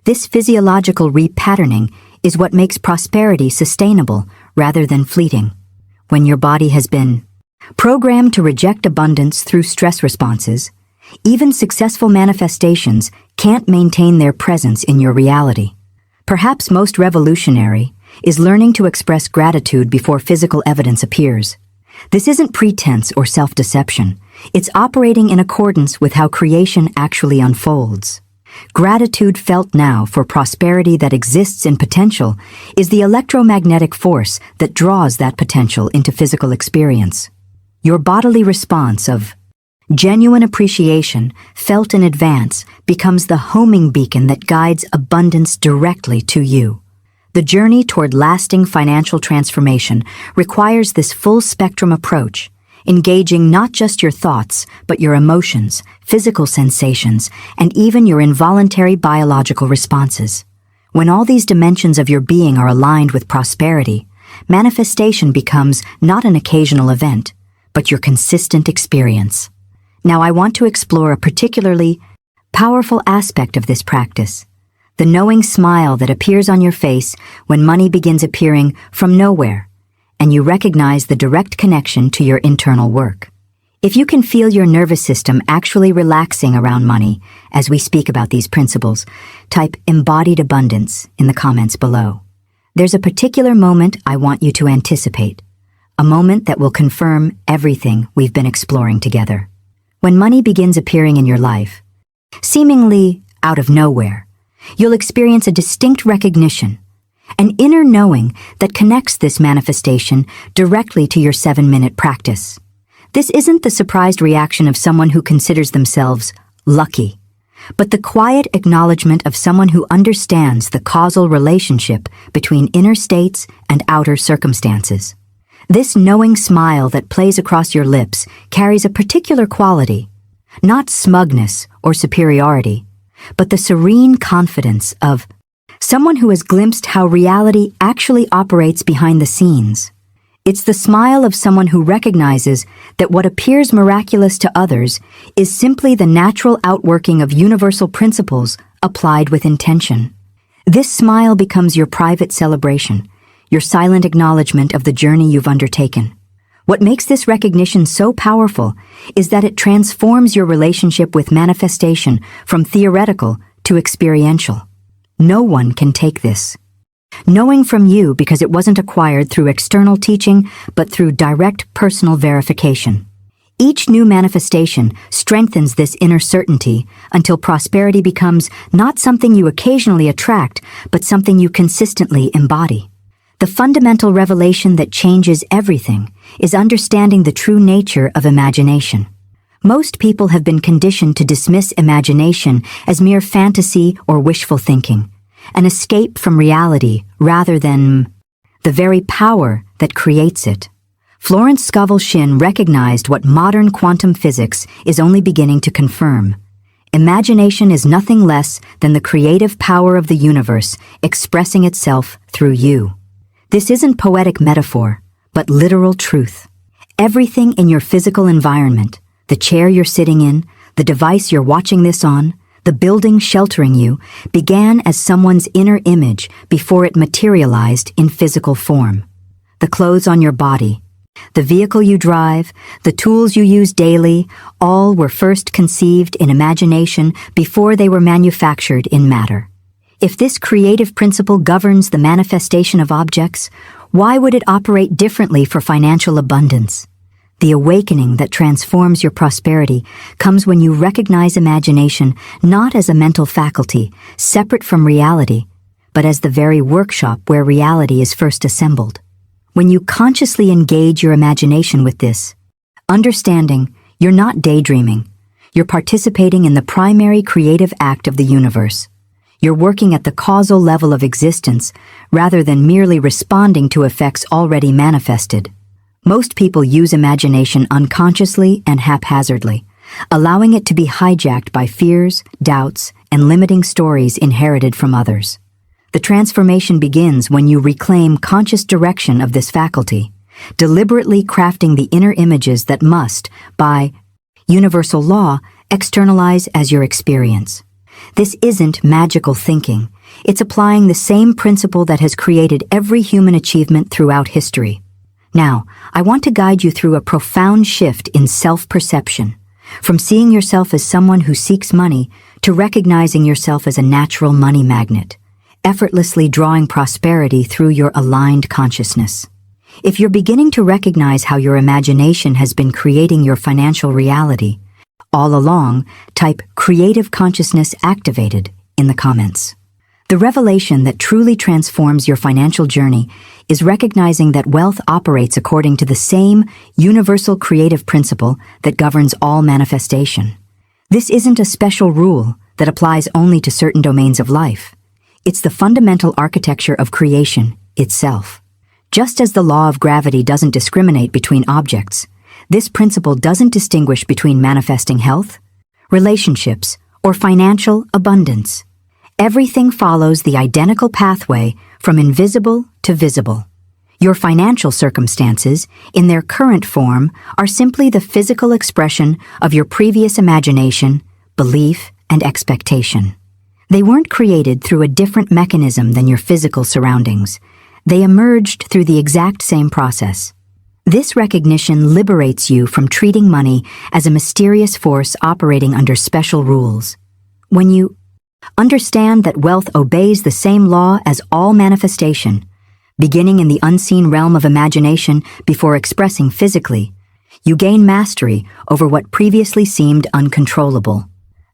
This physiological repatterning is what makes prosperity sustainable rather than fleeting. When your body has been programmed to reject abundance through stress responses, even successful manifestations can't maintain their presence in your reality. Perhaps most revolutionary is learning to express gratitude before physical evidence appears. This isn't pretense or self-deception. It's operating in accordance with how creation actually unfolds. Gratitude felt now for prosperity that exists in potential is the electromagnetic force that draws that potential into physical experience. Your bodily response of genuine appreciation, felt in advance, becomes the homing beacon that guides abundance directly to you. The journey toward lasting financial transformation requires this full-spectrum approach, engaging not just your thoughts, but your emotions, physical sensations, and even your involuntary biological responses. When all these dimensions of your being are aligned with prosperity, manifestation becomes not an occasional event, but your consistent experience. Now I want to explore a particularly powerful aspect of this practice, the knowing smile that appears on your face when money begins appearing from nowhere, and you recognize the direct connection to your internal work. If you can feel your nervous system actually relaxing around money as we speak about these principles, type embodied abundance in the comments below. There's a particular moment I want you to anticipate, a moment that will confirm everything we've been exploring together. When money begins appearing in your life, seemingly out of nowhere, you'll experience a distinct recognition, an inner knowing that connects this manifestation directly to your 7-minute practice. This isn't the surprised reaction of someone who considers themselves lucky, but the quiet acknowledgement of someone who understands the causal relationship between inner states and outer circumstances. This knowing smile that plays across your lips carries a particular quality, not smugness or superiority, but the serene confidence of someone who has glimpsed how reality actually operates behind the scenes. It's the smile of someone who recognizes that what appears miraculous to others is simply the natural outworking of universal principles applied with intention. This smile becomes your private celebration, your silent acknowledgement of the journey you've undertaken. What makes this recognition so powerful is that it transforms your relationship with manifestation from theoretical to experiential. No one can take this. Knowing from you because it wasn't acquired through external teaching, but through direct personal verification. Each new manifestation strengthens this inner certainty until prosperity becomes not something you occasionally attract, but something you consistently embody. The fundamental revelation that changes everything is understanding the true nature of imagination. Most people have been conditioned to dismiss imagination as mere fantasy or wishful thinking, an escape from reality rather than the very power that creates it. Florence Scovel Shinn recognized what modern quantum physics is only beginning to confirm. Imagination is nothing less than the creative power of the universe expressing itself through you. This isn't poetic metaphor, but literal truth. Everything in your physical environment, the chair you're sitting in, the device you're watching this on, the building sheltering you, began as someone's inner image before it materialized in physical form. The clothes on your body, the vehicle you drive, the tools you use daily, all were first conceived in imagination before they were manufactured in matter. If this creative principle governs the manifestation of objects, why would it operate differently for financial abundance? The awakening that transforms your prosperity comes when you recognize imagination not as a mental faculty separate from reality, but as the very workshop where reality is first assembled. When you consciously engage your imagination with this, understanding you're not daydreaming, you're participating in the primary creative act of the universe. You're working at the causal level of existence rather than merely responding to effects already manifested. Most people use imagination unconsciously and haphazardly, allowing it to be hijacked by fears, doubts, and limiting stories inherited from others. The transformation begins when you reclaim conscious direction of this faculty, deliberately crafting the inner images that must, by universal law, externalize as your experience. This isn't magical thinking. It's applying the same principle that has created every human achievement throughout history. Now, I want to guide you through a profound shift in self-perception, from seeing yourself as someone who seeks money to recognizing yourself as a natural money magnet, effortlessly drawing prosperity through your aligned consciousness. If you're beginning to recognize how your imagination has been creating your financial reality, all along, type creative consciousness activated in the comments. The revelation that truly transforms your financial journey is recognizing that wealth operates according to the same universal creative principle that governs all manifestation. This isn't a special rule that applies only to certain domains of life. It's the fundamental architecture of creation itself. Just as the law of gravity doesn't discriminate between objects, This principle doesn't distinguish between manifesting health, relationships, or financial abundance. Everything follows the identical pathway from invisible to visible. Your financial circumstances, in their current form, are simply the physical expression of your previous imagination, belief, and expectation. They weren't created through a different mechanism than your physical surroundings. They emerged through the exact same process. This recognition liberates you from treating money as a mysterious force operating under special rules. When you understand that wealth obeys the same law as all manifestation, beginning in the unseen realm of imagination before expressing physically, you gain mastery over what previously seemed uncontrollable.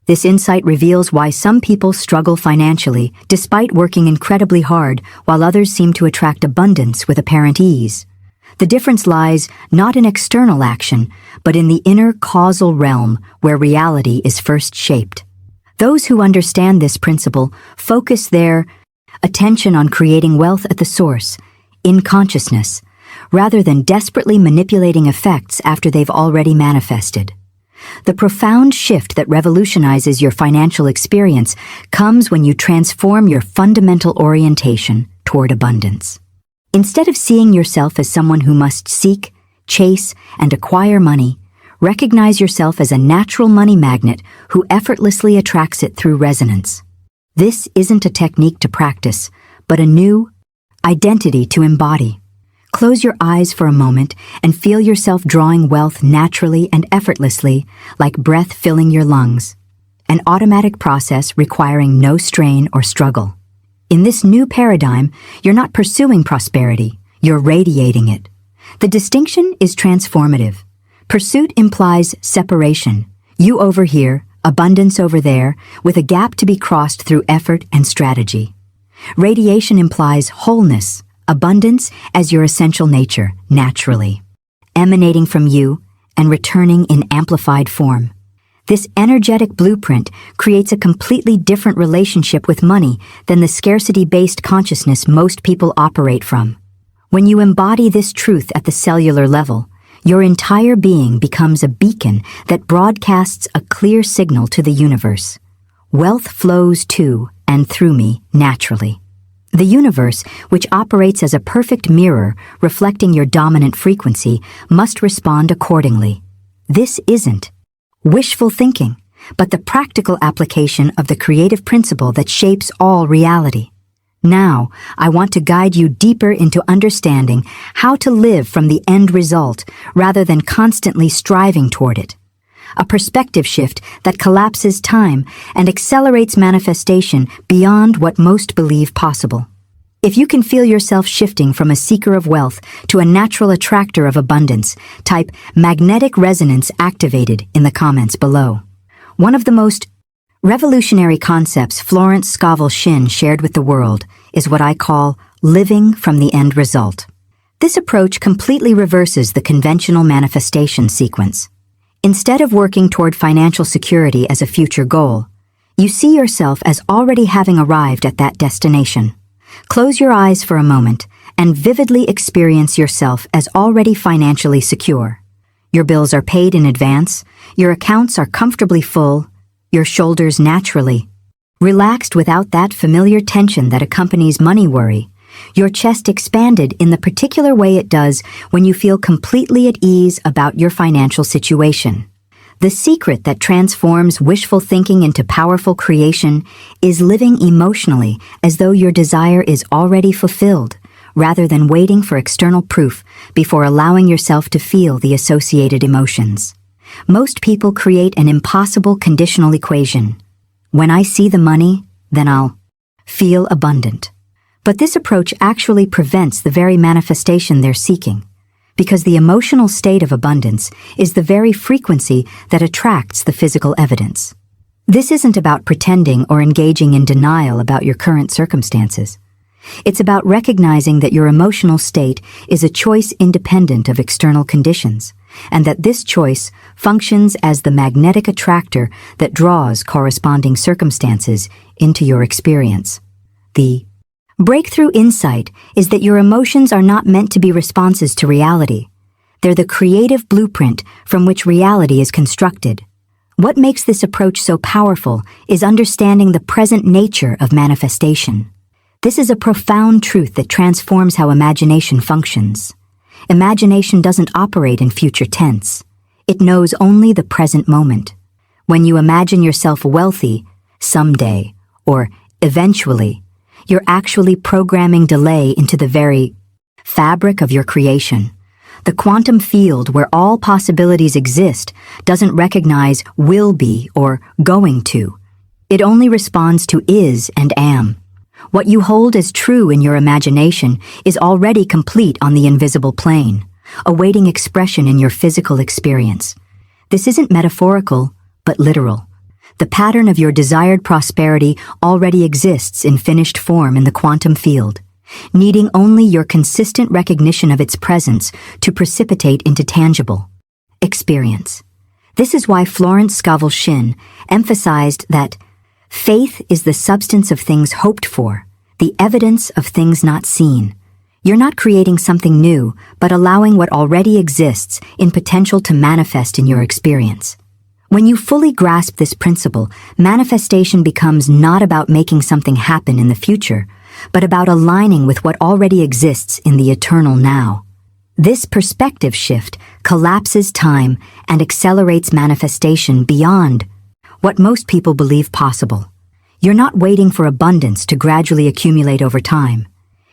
This insight reveals why some people struggle financially despite working incredibly hard, while others seem to attract abundance with apparent ease. The difference lies not in external action, but in the inner causal realm where reality is first shaped. Those who understand this principle focus their attention on creating wealth at the source, in consciousness, rather than desperately manipulating effects after they've already manifested. The profound shift that revolutionizes your financial experience comes when you transform your fundamental orientation toward abundance. Instead of seeing yourself as someone who must seek, chase, and acquire money, recognize yourself as a natural money magnet who effortlessly attracts it through resonance. This isn't a technique to practice, but a new identity to embody. Close your eyes for a moment and feel yourself drawing wealth naturally and effortlessly, like breath filling your lungs, an automatic process requiring no strain or struggle. In this new paradigm, you're not pursuing prosperity, you're radiating it. The distinction is transformative. Pursuit implies separation. You over here, abundance over there, with a gap to be crossed through effort and strategy. Radiation implies wholeness, abundance as your essential nature, naturally, emanating from you and returning in amplified form. This energetic blueprint creates a completely different relationship with money than the scarcity-based consciousness most people operate from. When you embody this truth at the cellular level, your entire being becomes a beacon that broadcasts a clear signal to the universe. Wealth flows to and through me naturally. The universe, which operates as a perfect mirror reflecting your dominant frequency, must respond accordingly. This isn't wishful thinking, but the practical application of the creative principle that shapes all reality. Now, I want to guide you deeper into understanding how to live from the end result rather than constantly striving toward it. A perspective shift that collapses time and accelerates manifestation beyond what most believe possible. If you can feel yourself shifting from a seeker of wealth to a natural attractor of abundance, type magnetic resonance activated in the comments below. One of the most revolutionary concepts Florence Scovel Shinn shared with the world is what I call living from the end result. This approach completely reverses the conventional manifestation sequence. Instead of working toward financial security as a future goal, you see yourself as already having arrived at that destination. Close your eyes for a moment and vividly experience yourself as already financially secure. Your bills are paid in advance, your accounts are comfortably full, your shoulders naturally relaxed without that familiar tension that accompanies money worry, your chest expanded in the particular way it does when you feel completely at ease about your financial situation. The secret that transforms wishful thinking into powerful creation is living emotionally as though your desire is already fulfilled, rather than waiting for external proof before allowing yourself to feel the associated emotions. Most people create an impossible conditional equation. When I see the money, then I'll feel abundant. But this approach actually prevents the very manifestation they're seeking, because the emotional state of abundance is the very frequency that attracts the physical evidence. This isn't about pretending or engaging in denial about your current circumstances. It's about recognizing that your emotional state is a choice independent of external conditions, and that this choice functions as the magnetic attractor that draws corresponding circumstances into your experience. The breakthrough insight is that your emotions are not meant to be responses to reality. They're the creative blueprint from which reality is constructed. What makes this approach so powerful is understanding the present nature of manifestation. This is a profound truth that transforms how imagination functions. Imagination doesn't operate in future tense. It knows only the present moment. When you imagine yourself wealthy, someday, or eventually, you're actually programming delay into the very fabric of your creation. The quantum field where all possibilities exist doesn't recognize will be or going to. It only responds to is and am. What you hold as true in your imagination is already complete on the invisible plane, awaiting expression in your physical experience. This isn't metaphorical, but literal. The pattern of your desired prosperity already exists in finished form in the quantum field, needing only your consistent recognition of its presence to precipitate into tangible experience. This is why Florence Scovel Shinn emphasized that faith is the substance of things hoped for, the evidence of things not seen. You're not creating something new, but allowing what already exists in potential to manifest in your experience. When you fully grasp this principle, manifestation becomes not about making something happen in the future, but about aligning with what already exists in the eternal now. This perspective shift collapses time and accelerates manifestation beyond what most people believe possible. You're not waiting for abundance to gradually accumulate over time.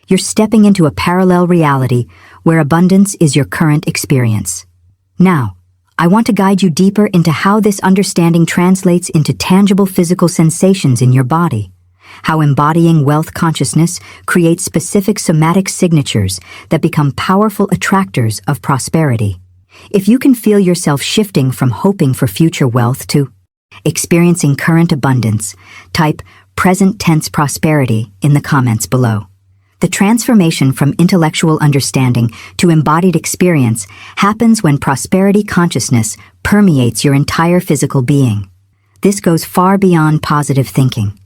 You're stepping into a parallel reality where abundance is your current experience. Now, I want to guide you deeper into how this understanding translates into tangible physical sensations in your body, how embodying wealth consciousness creates specific somatic signatures that become powerful attractors of prosperity. If you can feel yourself shifting from hoping for future wealth to experiencing current abundance, type present tense prosperity in the comments below. The transformation from intellectual understanding to embodied experience happens when prosperity consciousness permeates your entire physical being. This goes far beyond positive thinking.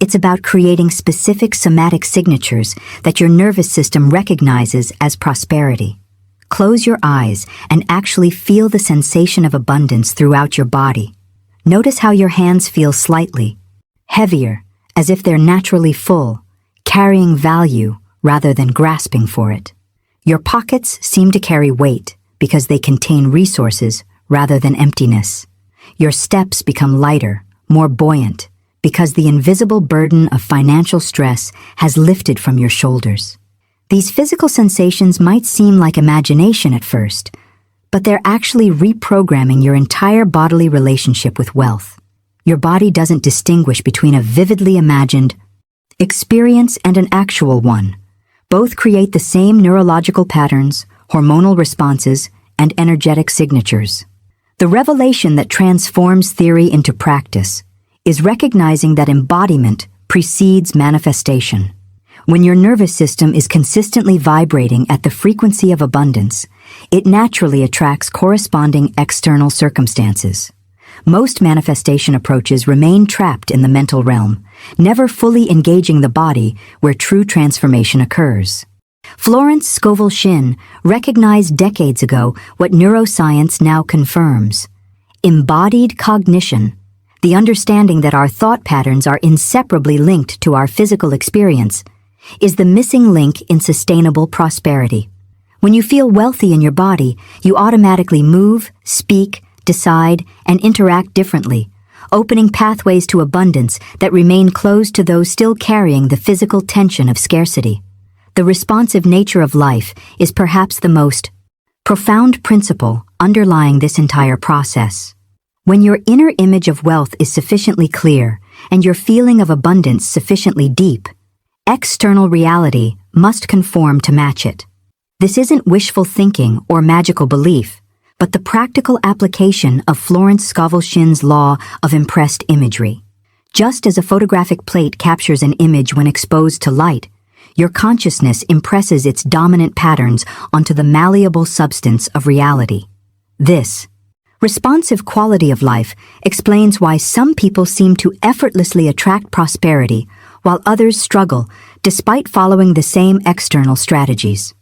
It's about creating specific somatic signatures that your nervous system recognizes as prosperity. Close your eyes and actually feel the sensation of abundance throughout your body. Notice how your hands feel slightly heavier, as if they're naturally full, carrying value rather than grasping for it. Your pockets seem to carry weight because they contain resources rather than emptiness. Your steps become lighter, more buoyant, because the invisible burden of financial stress has lifted from your shoulders. These physical sensations might seem like imagination at first, but they're actually reprogramming your entire bodily relationship with wealth. Your body doesn't distinguish between a vividly imagined experience and an actual one. Both create the same neurological patterns, hormonal responses, and energetic signatures. The revelation that transforms theory into practice is recognizing that embodiment precedes manifestation. When your nervous system is consistently vibrating at the frequency of abundance, it naturally attracts corresponding external circumstances. Most manifestation approaches remain trapped in the mental realm, never fully engaging the body where true transformation occurs. Florence Scovel Shinn recognized decades ago what neuroscience now confirms: embodied cognition, the understanding that our thought patterns are inseparably linked to our physical experience, is the missing link in sustainable prosperity. When you feel wealthy in your body, you automatically move, speak, decide, and interact differently, opening pathways to abundance that remain closed to those still carrying the physical tension of scarcity. The responsive nature of life is perhaps the most profound principle underlying this entire process. When your inner image of wealth is sufficiently clear and your feeling of abundance sufficiently deep, external reality must conform to match it. This isn't wishful thinking or magical belief, but the practical application of Florence Scovel Shinn's law of impressed imagery. Just as a photographic plate captures an image when exposed to light, your consciousness impresses its dominant patterns onto the malleable substance of reality. This responsive quality of life explains why some people seem to effortlessly attract prosperity while others struggle despite following the same external strategies.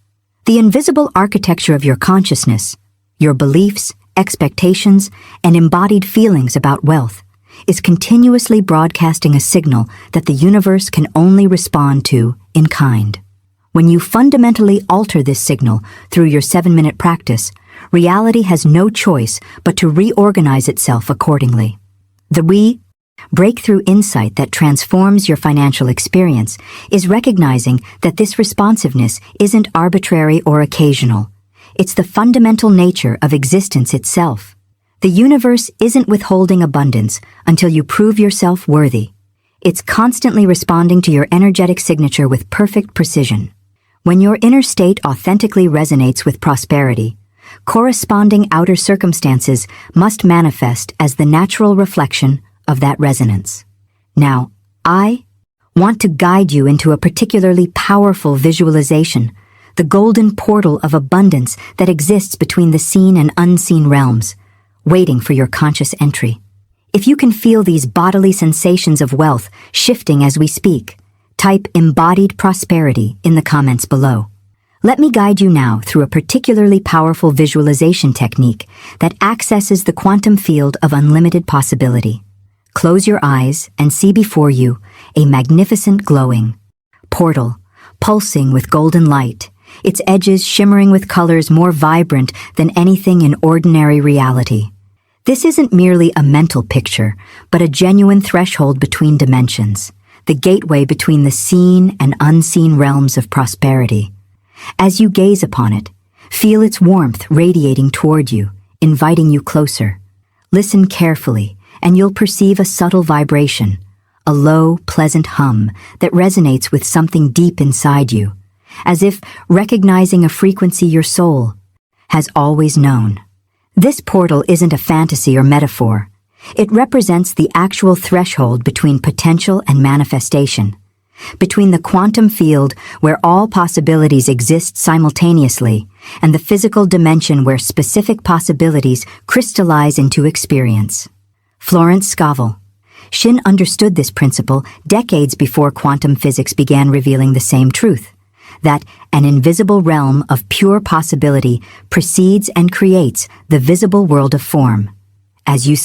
The invisible architecture of your consciousness, Your beliefs, expectations, and embodied feelings about wealth is continuously broadcasting a signal that the universe can only respond to in kind. When you fundamentally alter this signal through your 7-minute practice, reality has no choice but to reorganize itself accordingly. The breakthrough insight that transforms your financial experience is recognizing that this responsiveness isn't arbitrary or occasional. It's the fundamental nature of existence itself. The universe isn't withholding abundance until you prove yourself worthy. It's constantly responding to your energetic signature with perfect precision. When your inner state authentically resonates with prosperity, corresponding outer circumstances must manifest as the natural reflection of that resonance. Now, I want to guide you into a particularly powerful visualization, the golden portal of abundance that exists between the seen and unseen realms, waiting for your conscious entry. If you can feel these bodily sensations of wealth shifting as we speak, type embodied prosperity in the comments below. Let me guide you now through a particularly powerful visualization technique that accesses the quantum field of unlimited possibility. Close your eyes and see before you a magnificent glowing portal, pulsing with golden light, its edges shimmering with colors more vibrant than anything in ordinary reality. This isn't merely a mental picture, but a genuine threshold between dimensions, the gateway between the seen and unseen realms of prosperity. As you gaze upon it, feel its warmth radiating toward you, inviting you closer. Listen carefully, and you'll perceive a subtle vibration, a low, pleasant hum that resonates with something deep inside you, as if recognizing a frequency your soul has always known. This portal isn't a fantasy or metaphor. It represents the actual threshold between potential and manifestation, between the quantum field where all possibilities exist simultaneously and the physical dimension where specific possibilities crystallize into experience. Florence Scovel. Shinn understood this principle decades before quantum physics began revealing the same truth, that an invisible realm of pure possibility precedes and creates the visible world of form. As you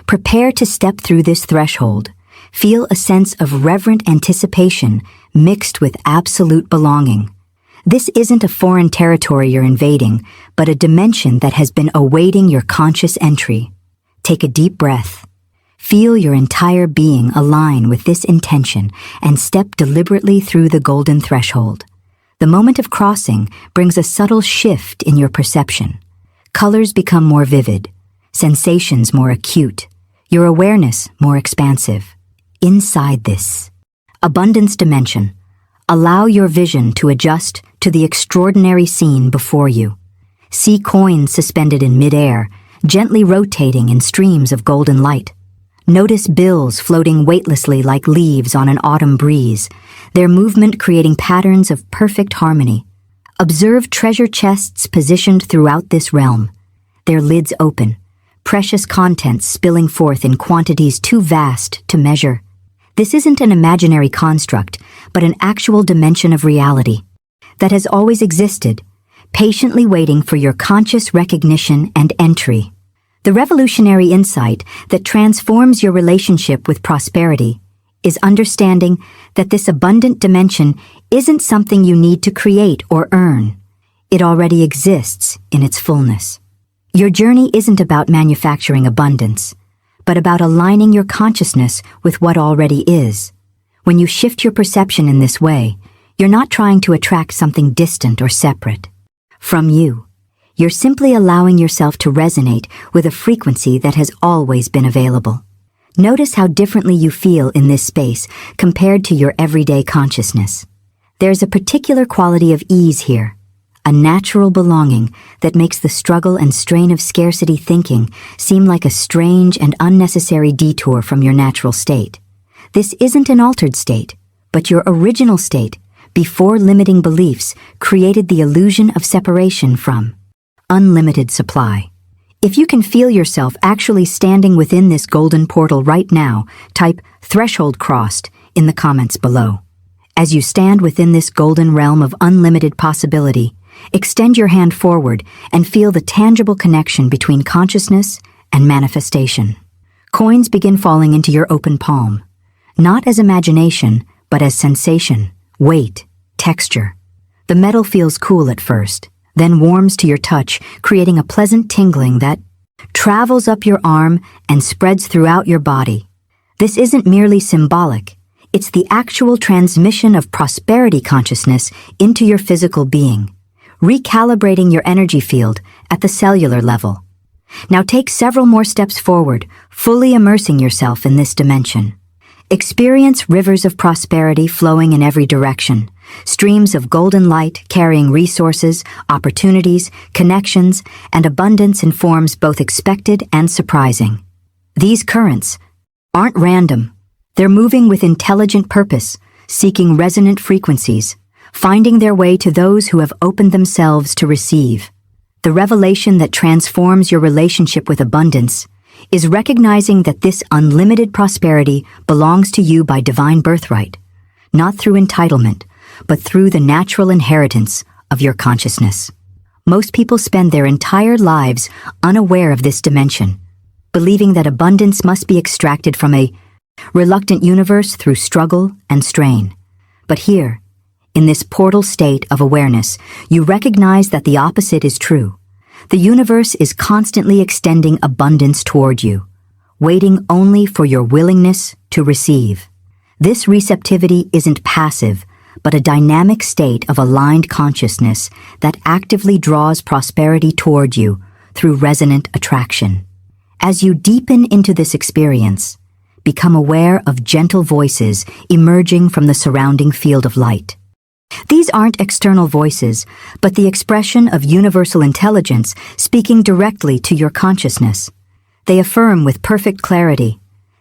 prepare to step through this threshold, feel a sense of reverent anticipation mixed with absolute belonging. This isn't a foreign territory you're invading, but a dimension that has been awaiting your conscious entry. Take a deep breath. Feel your entire being align with this intention and step deliberately through the golden threshold. The moment of crossing brings a subtle shift in your perception. Colors become more vivid, sensations more acute, your awareness more expansive. Inside this abundance dimension, allow your vision to adjust to the extraordinary scene before you. See coins suspended in midair, gently rotating in streams of golden light. Notice bills floating weightlessly like leaves on an autumn breeze, their movement creating patterns of perfect harmony. Observe treasure chests positioned throughout this realm, their lids open, precious contents spilling forth in quantities too vast to measure. This isn't an imaginary construct, but an actual dimension of reality that has always existed, patiently waiting for your conscious recognition and entry. The revolutionary insight that transforms your relationship with prosperity is understanding that this abundant dimension isn't something you need to create or earn. It already exists in its fullness. Your journey isn't about manufacturing abundance, but about aligning your consciousness with what already is. When you shift your perception in this way, you're not trying to attract something distant or separate from you. You're simply allowing yourself to resonate with a frequency that has always been available. Notice how differently you feel in this space compared to your everyday consciousness. There's a particular quality of ease here, a natural belonging that makes the struggle and strain of scarcity thinking seem like a strange and unnecessary detour from your natural state. This isn't an altered state, but your original state, before limiting beliefs, created the illusion of separation from unlimited supply. If you can feel yourself actually standing within this golden portal right now, type "threshold crossed" in the comments below. As you stand within this golden realm of unlimited possibility, Extend your hand forward and feel the tangible connection between consciousness and manifestation. Coins begin falling into your open palm, not as imagination, but as sensation, weight, texture. The metal feels cool at first, then warms to your touch, creating a pleasant tingling that travels up your arm and spreads throughout your body. This isn't merely symbolic, it's the actual transmission of prosperity consciousness into your physical being, recalibrating your energy field at the cellular level. Now take several more steps forward, fully immersing yourself in this dimension. Experience rivers of prosperity flowing in every direction, streams of golden light carrying resources, opportunities, connections, and abundance in forms both expected and surprising. These currents aren't random. They're moving with intelligent purpose, seeking resonant frequencies, finding their way to those who have opened themselves to receive. The revelation that transforms your relationship with abundance is recognizing that this unlimited prosperity belongs to you by divine birthright, not through entitlement, but through the natural inheritance of your consciousness. Most people spend their entire lives unaware of this dimension, believing that abundance must be extracted from a reluctant universe through struggle and strain. But here, in this portal state of awareness, you recognize that the opposite is true. The universe is constantly extending abundance toward you, waiting only for your willingness to receive. This receptivity isn't passive, but a dynamic state of aligned consciousness that actively draws prosperity toward you through resonant attraction. As you deepen into this experience, become aware of gentle voices emerging from the surrounding field of light. These aren't external voices, but the expression of universal intelligence speaking directly to your consciousness. They affirm with perfect clarity,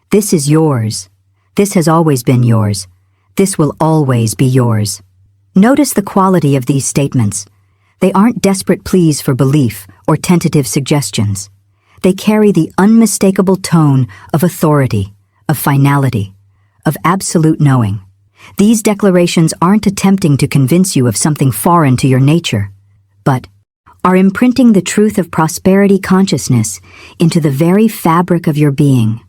"This is yours. This has always been yours. This will always be yours." Notice the quality of these statements. They aren't desperate pleas for belief or tentative suggestions. They carry the unmistakable tone of authority, of finality, of absolute knowing. These declarations aren't attempting to convince you of something foreign to your nature, but are imprinting the truth of prosperity consciousness into the very fabric of your being.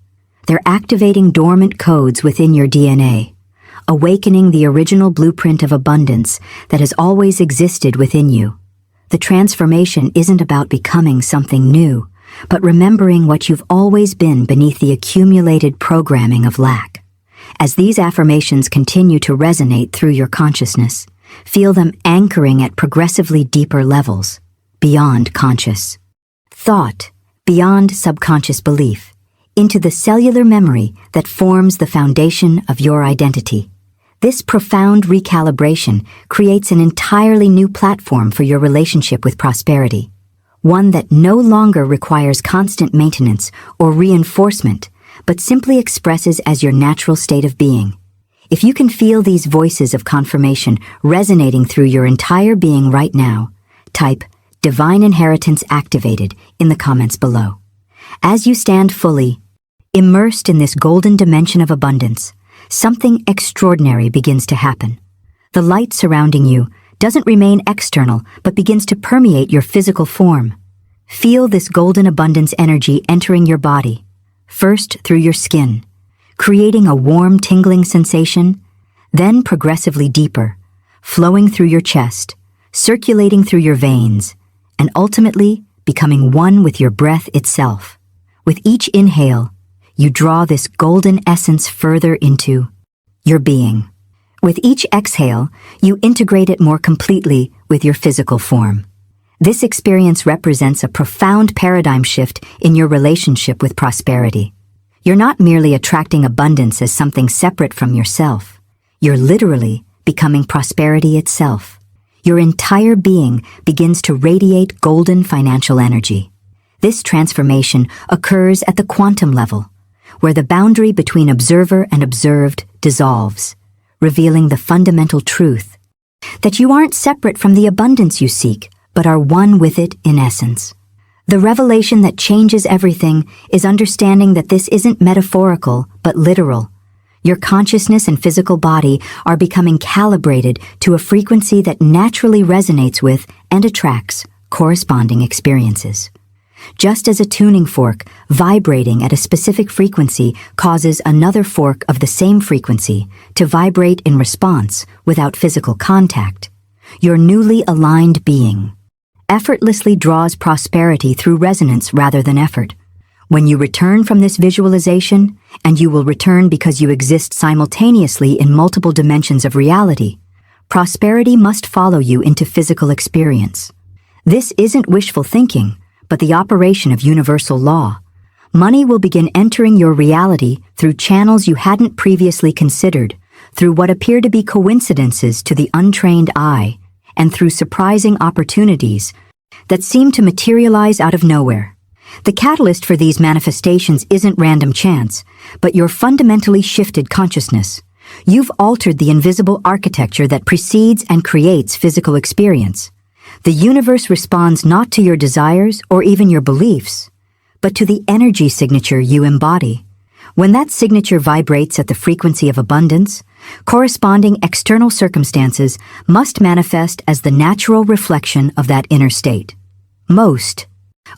They're activating dormant codes within your DNA, awakening the original blueprint of abundance that has always existed within you. The transformation isn't about becoming something new, but remembering what you've always been beneath the accumulated programming of lack. As these affirmations continue to resonate through your consciousness, feel them anchoring at progressively deeper levels, beyond conscious thought, beyond subconscious belief, into the cellular memory that forms the foundation of your identity. This profound recalibration creates an entirely new platform for your relationship with prosperity, one that no longer requires constant maintenance or reinforcement, but simply expresses as your natural state of being. If you can feel these voices of confirmation resonating through your entire being right now, type "Divine Inheritance Activated" in the comments below. As you stand fully immersed in this golden dimension of abundance, something extraordinary begins to happen. The light surrounding you doesn't remain external, but begins to permeate your physical form. Feel this golden abundance energy entering your body, first through your skin, creating a warm, tingling sensation, then progressively deeper, flowing through your chest, circulating through your veins, and ultimately becoming one with your breath itself. With each inhale, you draw this golden essence further into your being. With each exhale, you integrate it more completely with your physical form. This experience represents a profound paradigm shift in your relationship with prosperity. You're not merely attracting abundance as something separate from yourself. You're literally becoming prosperity itself. Your entire being begins to radiate golden financial energy. This transformation occurs at the quantum level, where the boundary between observer and observed dissolves, revealing the fundamental truth that you aren't separate from the abundance you seek, but are one with it in essence. The revelation that changes everything is understanding that this isn't metaphorical, but literal. Your consciousness and physical body are becoming calibrated to a frequency that naturally resonates with and attracts corresponding experiences. Just as a tuning fork vibrating at a specific frequency causes another fork of the same frequency to vibrate in response without physical contact, your newly aligned being effortlessly draws prosperity through resonance rather than effort. When you return from this visualization, and you will return because you exist simultaneously in multiple dimensions of reality, prosperity must follow you into physical experience. This isn't wishful thinking, but the operation of universal law. Money will begin entering your reality through channels you hadn't previously considered, through what appear to be coincidences to the untrained eye, and through surprising opportunities that seem to materialize out of nowhere. The catalyst for these manifestations isn't random chance, but your fundamentally shifted consciousness. You've altered the invisible architecture that precedes and creates physical experience. The universe responds not to your desires or even your beliefs, but to the energy signature you embody. When that signature vibrates at the frequency of abundance, corresponding external circumstances must manifest as the natural reflection of that inner state. Most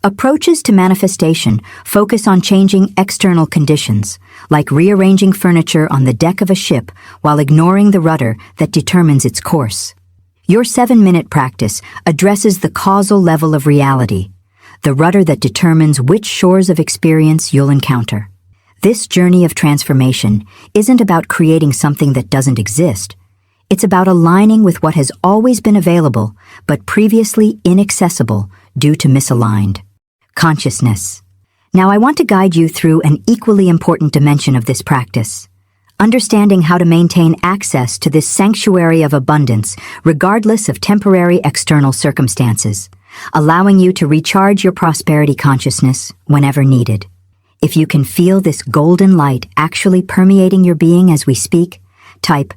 approaches to manifestation focus on changing external conditions, like rearranging furniture on the deck of a ship while ignoring the rudder that determines its course. Your 7-minute practice addresses the causal level of reality, the rudder that determines which shores of experience you'll encounter. This journey of transformation isn't about creating something that doesn't exist. It's about aligning with what has always been available, but previously inaccessible due to misaligned consciousness. Now I want to guide you through an equally important dimension of this practice. Understanding how to maintain access to this sanctuary of abundance regardless of temporary external circumstances, allowing you to recharge your prosperity consciousness whenever needed. If you can feel this golden light actually permeating your being as we speak, type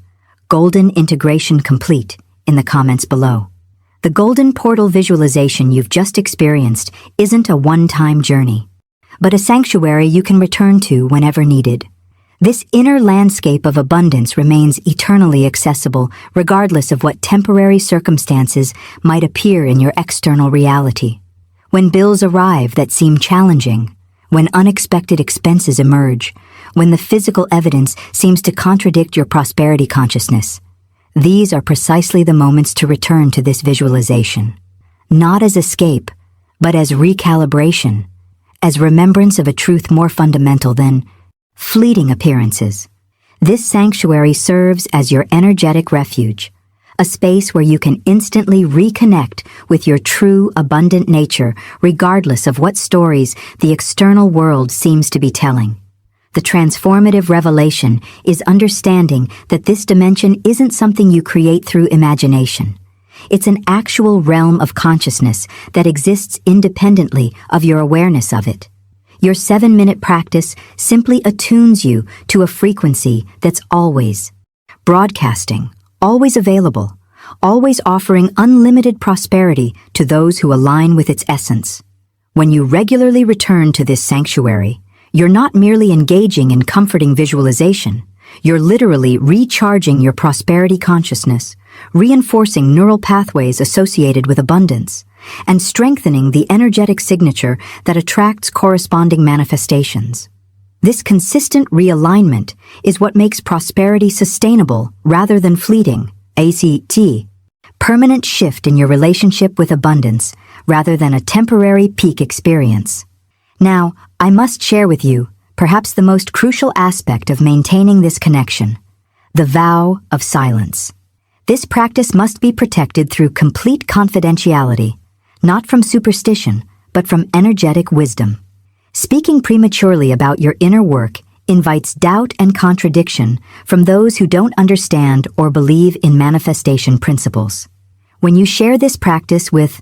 "Golden Integration Complete" in the comments below. The golden portal visualization you've just experienced isn't a one-time journey, but a sanctuary you can return to whenever needed. This inner landscape of abundance remains eternally accessible regardless of what temporary circumstances might appear in your external reality. When bills arrive that seem challenging, when unexpected expenses emerge, when the physical evidence seems to contradict your prosperity consciousness, these are precisely the moments to return to this visualization, not as escape, but as recalibration, as remembrance of a truth more fundamental than fleeting appearances. This sanctuary serves as your energetic refuge, a space where you can instantly reconnect with your true, abundant nature regardless of what stories the external world seems to be telling. The transformative revelation is understanding that this dimension isn't something you create through imagination. It's an actual realm of consciousness that exists independently of your awareness of it. Your 7-minute practice simply attunes you to a frequency that's always broadcasting, always available, always offering unlimited prosperity to those who align with its essence. When you regularly return to this sanctuary, you're not merely engaging in comforting visualization, you're literally recharging your prosperity consciousness, reinforcing neural pathways associated with abundance, and strengthening the energetic signature that attracts corresponding manifestations. This consistent realignment is what makes prosperity sustainable rather than fleeting, ACT, permanent shift in your relationship with abundance rather than a temporary peak experience. Now, I must share with you perhaps the most crucial aspect of maintaining this connection, the vow of silence. This practice must be protected through complete confidentiality, not from superstition, but from energetic wisdom. Speaking prematurely about your inner work invites doubt and contradiction from those who don't understand or believe in manifestation principles. When you share this practice with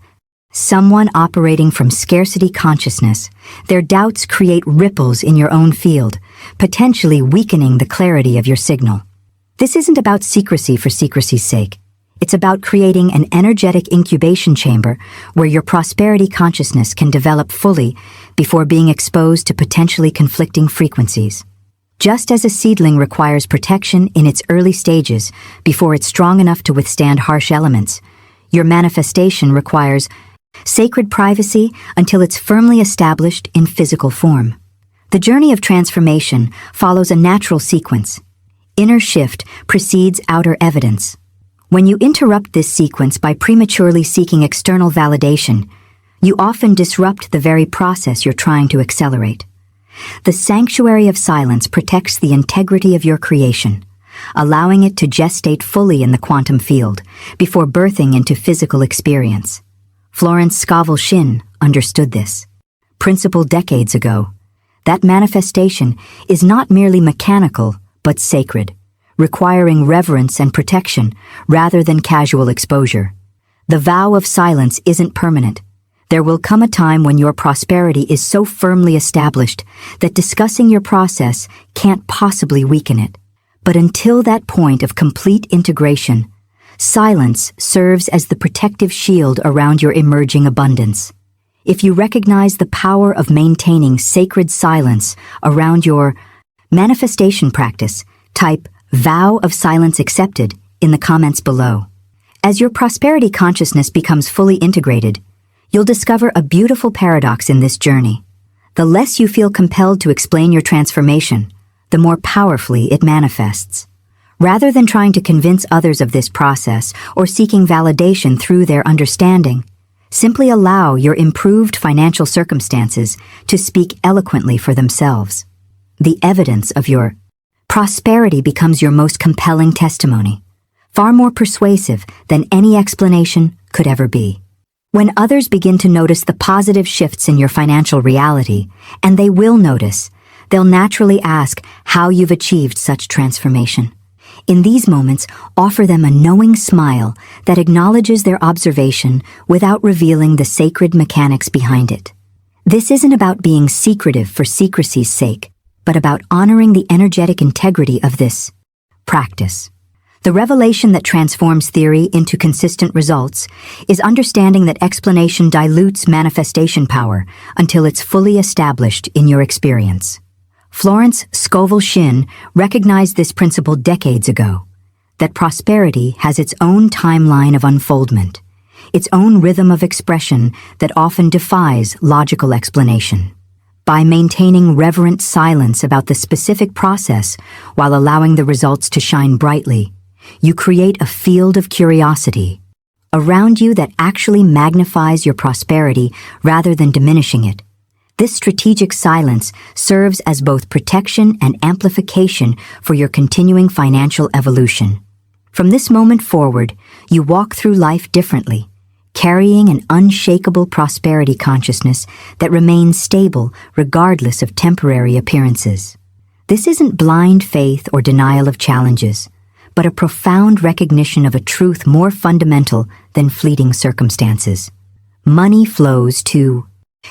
someone operating from scarcity consciousness, their doubts create ripples in your own field, potentially weakening the clarity of your signal. This isn't about secrecy for secrecy's sake. It's about creating an energetic incubation chamber where your prosperity consciousness can develop fully before being exposed to potentially conflicting frequencies. Just as a seedling requires protection in its early stages before it's strong enough to withstand harsh elements, your manifestation requires sacred privacy until it's firmly established in physical form. The journey of transformation follows a natural sequence. Inner shift precedes outer evidence. When you interrupt this sequence by prematurely seeking external validation, you often disrupt the very process you're trying to accelerate. The sanctuary of silence protects the integrity of your creation, allowing it to gestate fully in the quantum field before birthing into physical experience. Florence Scovel Shinn understood this principle decades ago. That manifestation is not merely mechanical, but sacred, requiring reverence and protection rather than casual exposure. The vow of silence isn't permanent. There will come a time when your prosperity is so firmly established that discussing your process can't possibly weaken it. But until that point of complete integration, silence serves as the protective shield around your emerging abundance. If you recognize the power of maintaining sacred silence around your manifestation practice, type "vow of silence accepted" in the comments below. As your prosperity consciousness becomes fully integrated, you'll discover a beautiful paradox in this journey. The less you feel compelled to explain your transformation, the more powerfully it manifests. Rather than trying to convince others of this process or seeking validation through their understanding, simply allow your improved financial circumstances to speak eloquently for themselves. The evidence of your prosperity becomes your most compelling testimony, far more persuasive than any explanation could ever be. When others begin to notice the positive shifts in your financial reality, and they will notice, they'll naturally ask how you've achieved such transformation. In these moments, offer them a knowing smile that acknowledges their observation without revealing the sacred mechanics behind it. This isn't about being secretive for secrecy's sake, but about honoring the energetic integrity of this practice. The revelation that transforms theory into consistent results is understanding that explanation dilutes manifestation power until it's fully established in your experience. Florence Scovel Shinn recognized this principle decades ago, that prosperity has its own timeline of unfoldment, its own rhythm of expression that often defies logical explanation. By maintaining reverent silence about the specific process while allowing the results to shine brightly, you create a field of curiosity around you that actually magnifies your prosperity rather than diminishing it. This strategic silence serves as both protection and amplification for your continuing financial evolution. From this moment forward, you walk through life differently, carrying an unshakable prosperity consciousness that remains stable regardless of temporary appearances. This isn't blind faith or denial of challenges, but a profound recognition of a truth more fundamental than fleeting circumstances. Money flows to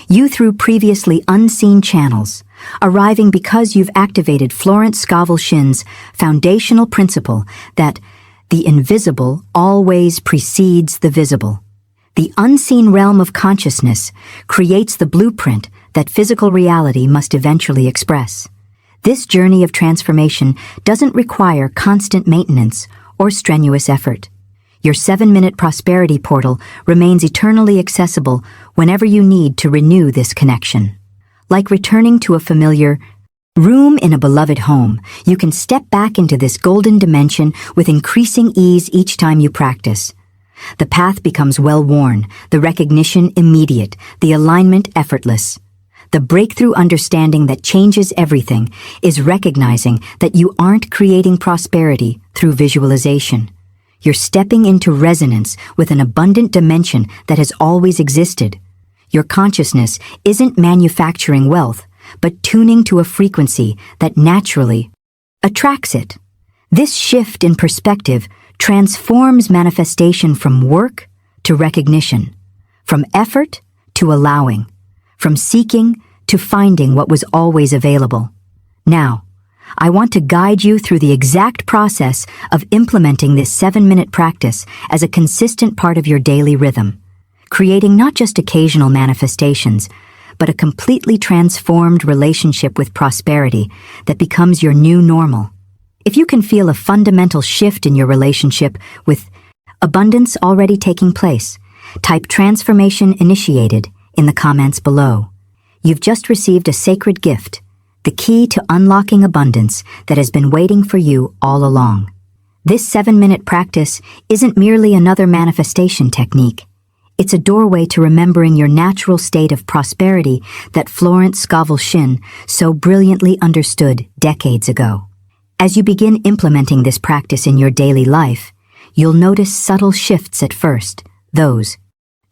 you through previously unseen channels, arriving because you've activated Florence Scovel Shinn's foundational principle that the invisible always precedes the visible. The unseen realm of consciousness creates the blueprint that physical reality must eventually express. This journey of transformation doesn't require constant maintenance or strenuous effort. Your 7-minute prosperity portal remains eternally accessible whenever you need to renew this connection. Like returning to a familiar room in a beloved home, you can step back into this golden dimension with increasing ease each time you practice. The path becomes well-worn, the recognition immediate, the alignment effortless. The breakthrough understanding that changes everything is recognizing that you aren't creating prosperity through visualization. You're stepping into resonance with an abundant dimension that has always existed. Your consciousness isn't manufacturing wealth, but tuning to a frequency that naturally attracts it. This shift in perspective transforms manifestation from work to recognition, from effort to allowing, from seeking to finding what was always available. Now, I want to guide you through the exact process of implementing this 7-minute practice as a consistent part of your daily rhythm, creating not just occasional manifestations, but a completely transformed relationship with prosperity that becomes your new normal. If you can feel a fundamental shift in your relationship with abundance already taking place, type "transformation initiated" in the comments below. You've just received a sacred gift, the key to unlocking abundance that has been waiting for you all along. This 7-minute practice isn't merely another manifestation technique. It's a doorway to remembering your natural state of prosperity that Florence Scovel Shinn so brilliantly understood decades ago. As you begin implementing this practice in your daily life, you'll notice subtle shifts at first, those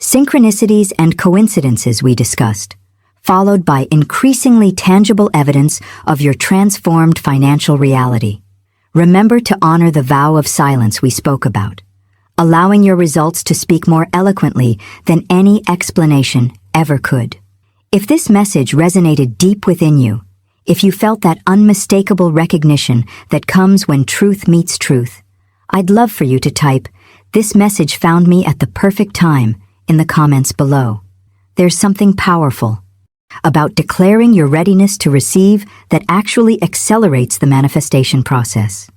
synchronicities and coincidences we discussed, followed by increasingly tangible evidence of your transformed financial reality. Remember to honor the vow of silence we spoke about, allowing your results to speak more eloquently than any explanation ever could. If this message resonated deep within you, if you felt that unmistakable recognition that comes when truth meets truth, I'd love for you to type, "This message found me at the perfect time," in the comments below. There's something powerful about declaring your readiness to receive that actually accelerates the manifestation process.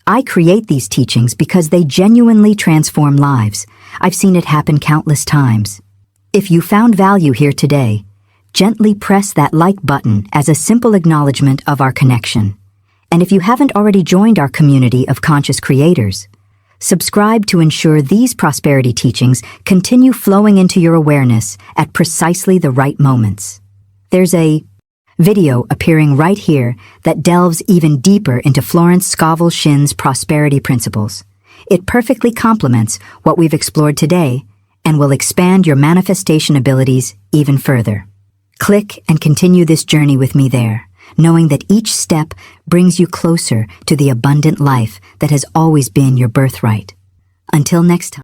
I create these teachings because they genuinely transform lives. I've seen it happen countless times. If you found value here today, gently press that like button as a simple acknowledgement of our connection. And if you haven't already joined our community of conscious creators, subscribe to ensure these prosperity teachings continue flowing into your awareness at precisely the right moments. There's a video appearing right here that delves even deeper into Florence Scovel Shinn's prosperity principles. It perfectly complements what we've explored today and will expand your manifestation abilities even further. Click and continue this journey with me there, knowing that each step brings you closer to the abundant life that has always been your birthright. Until next time.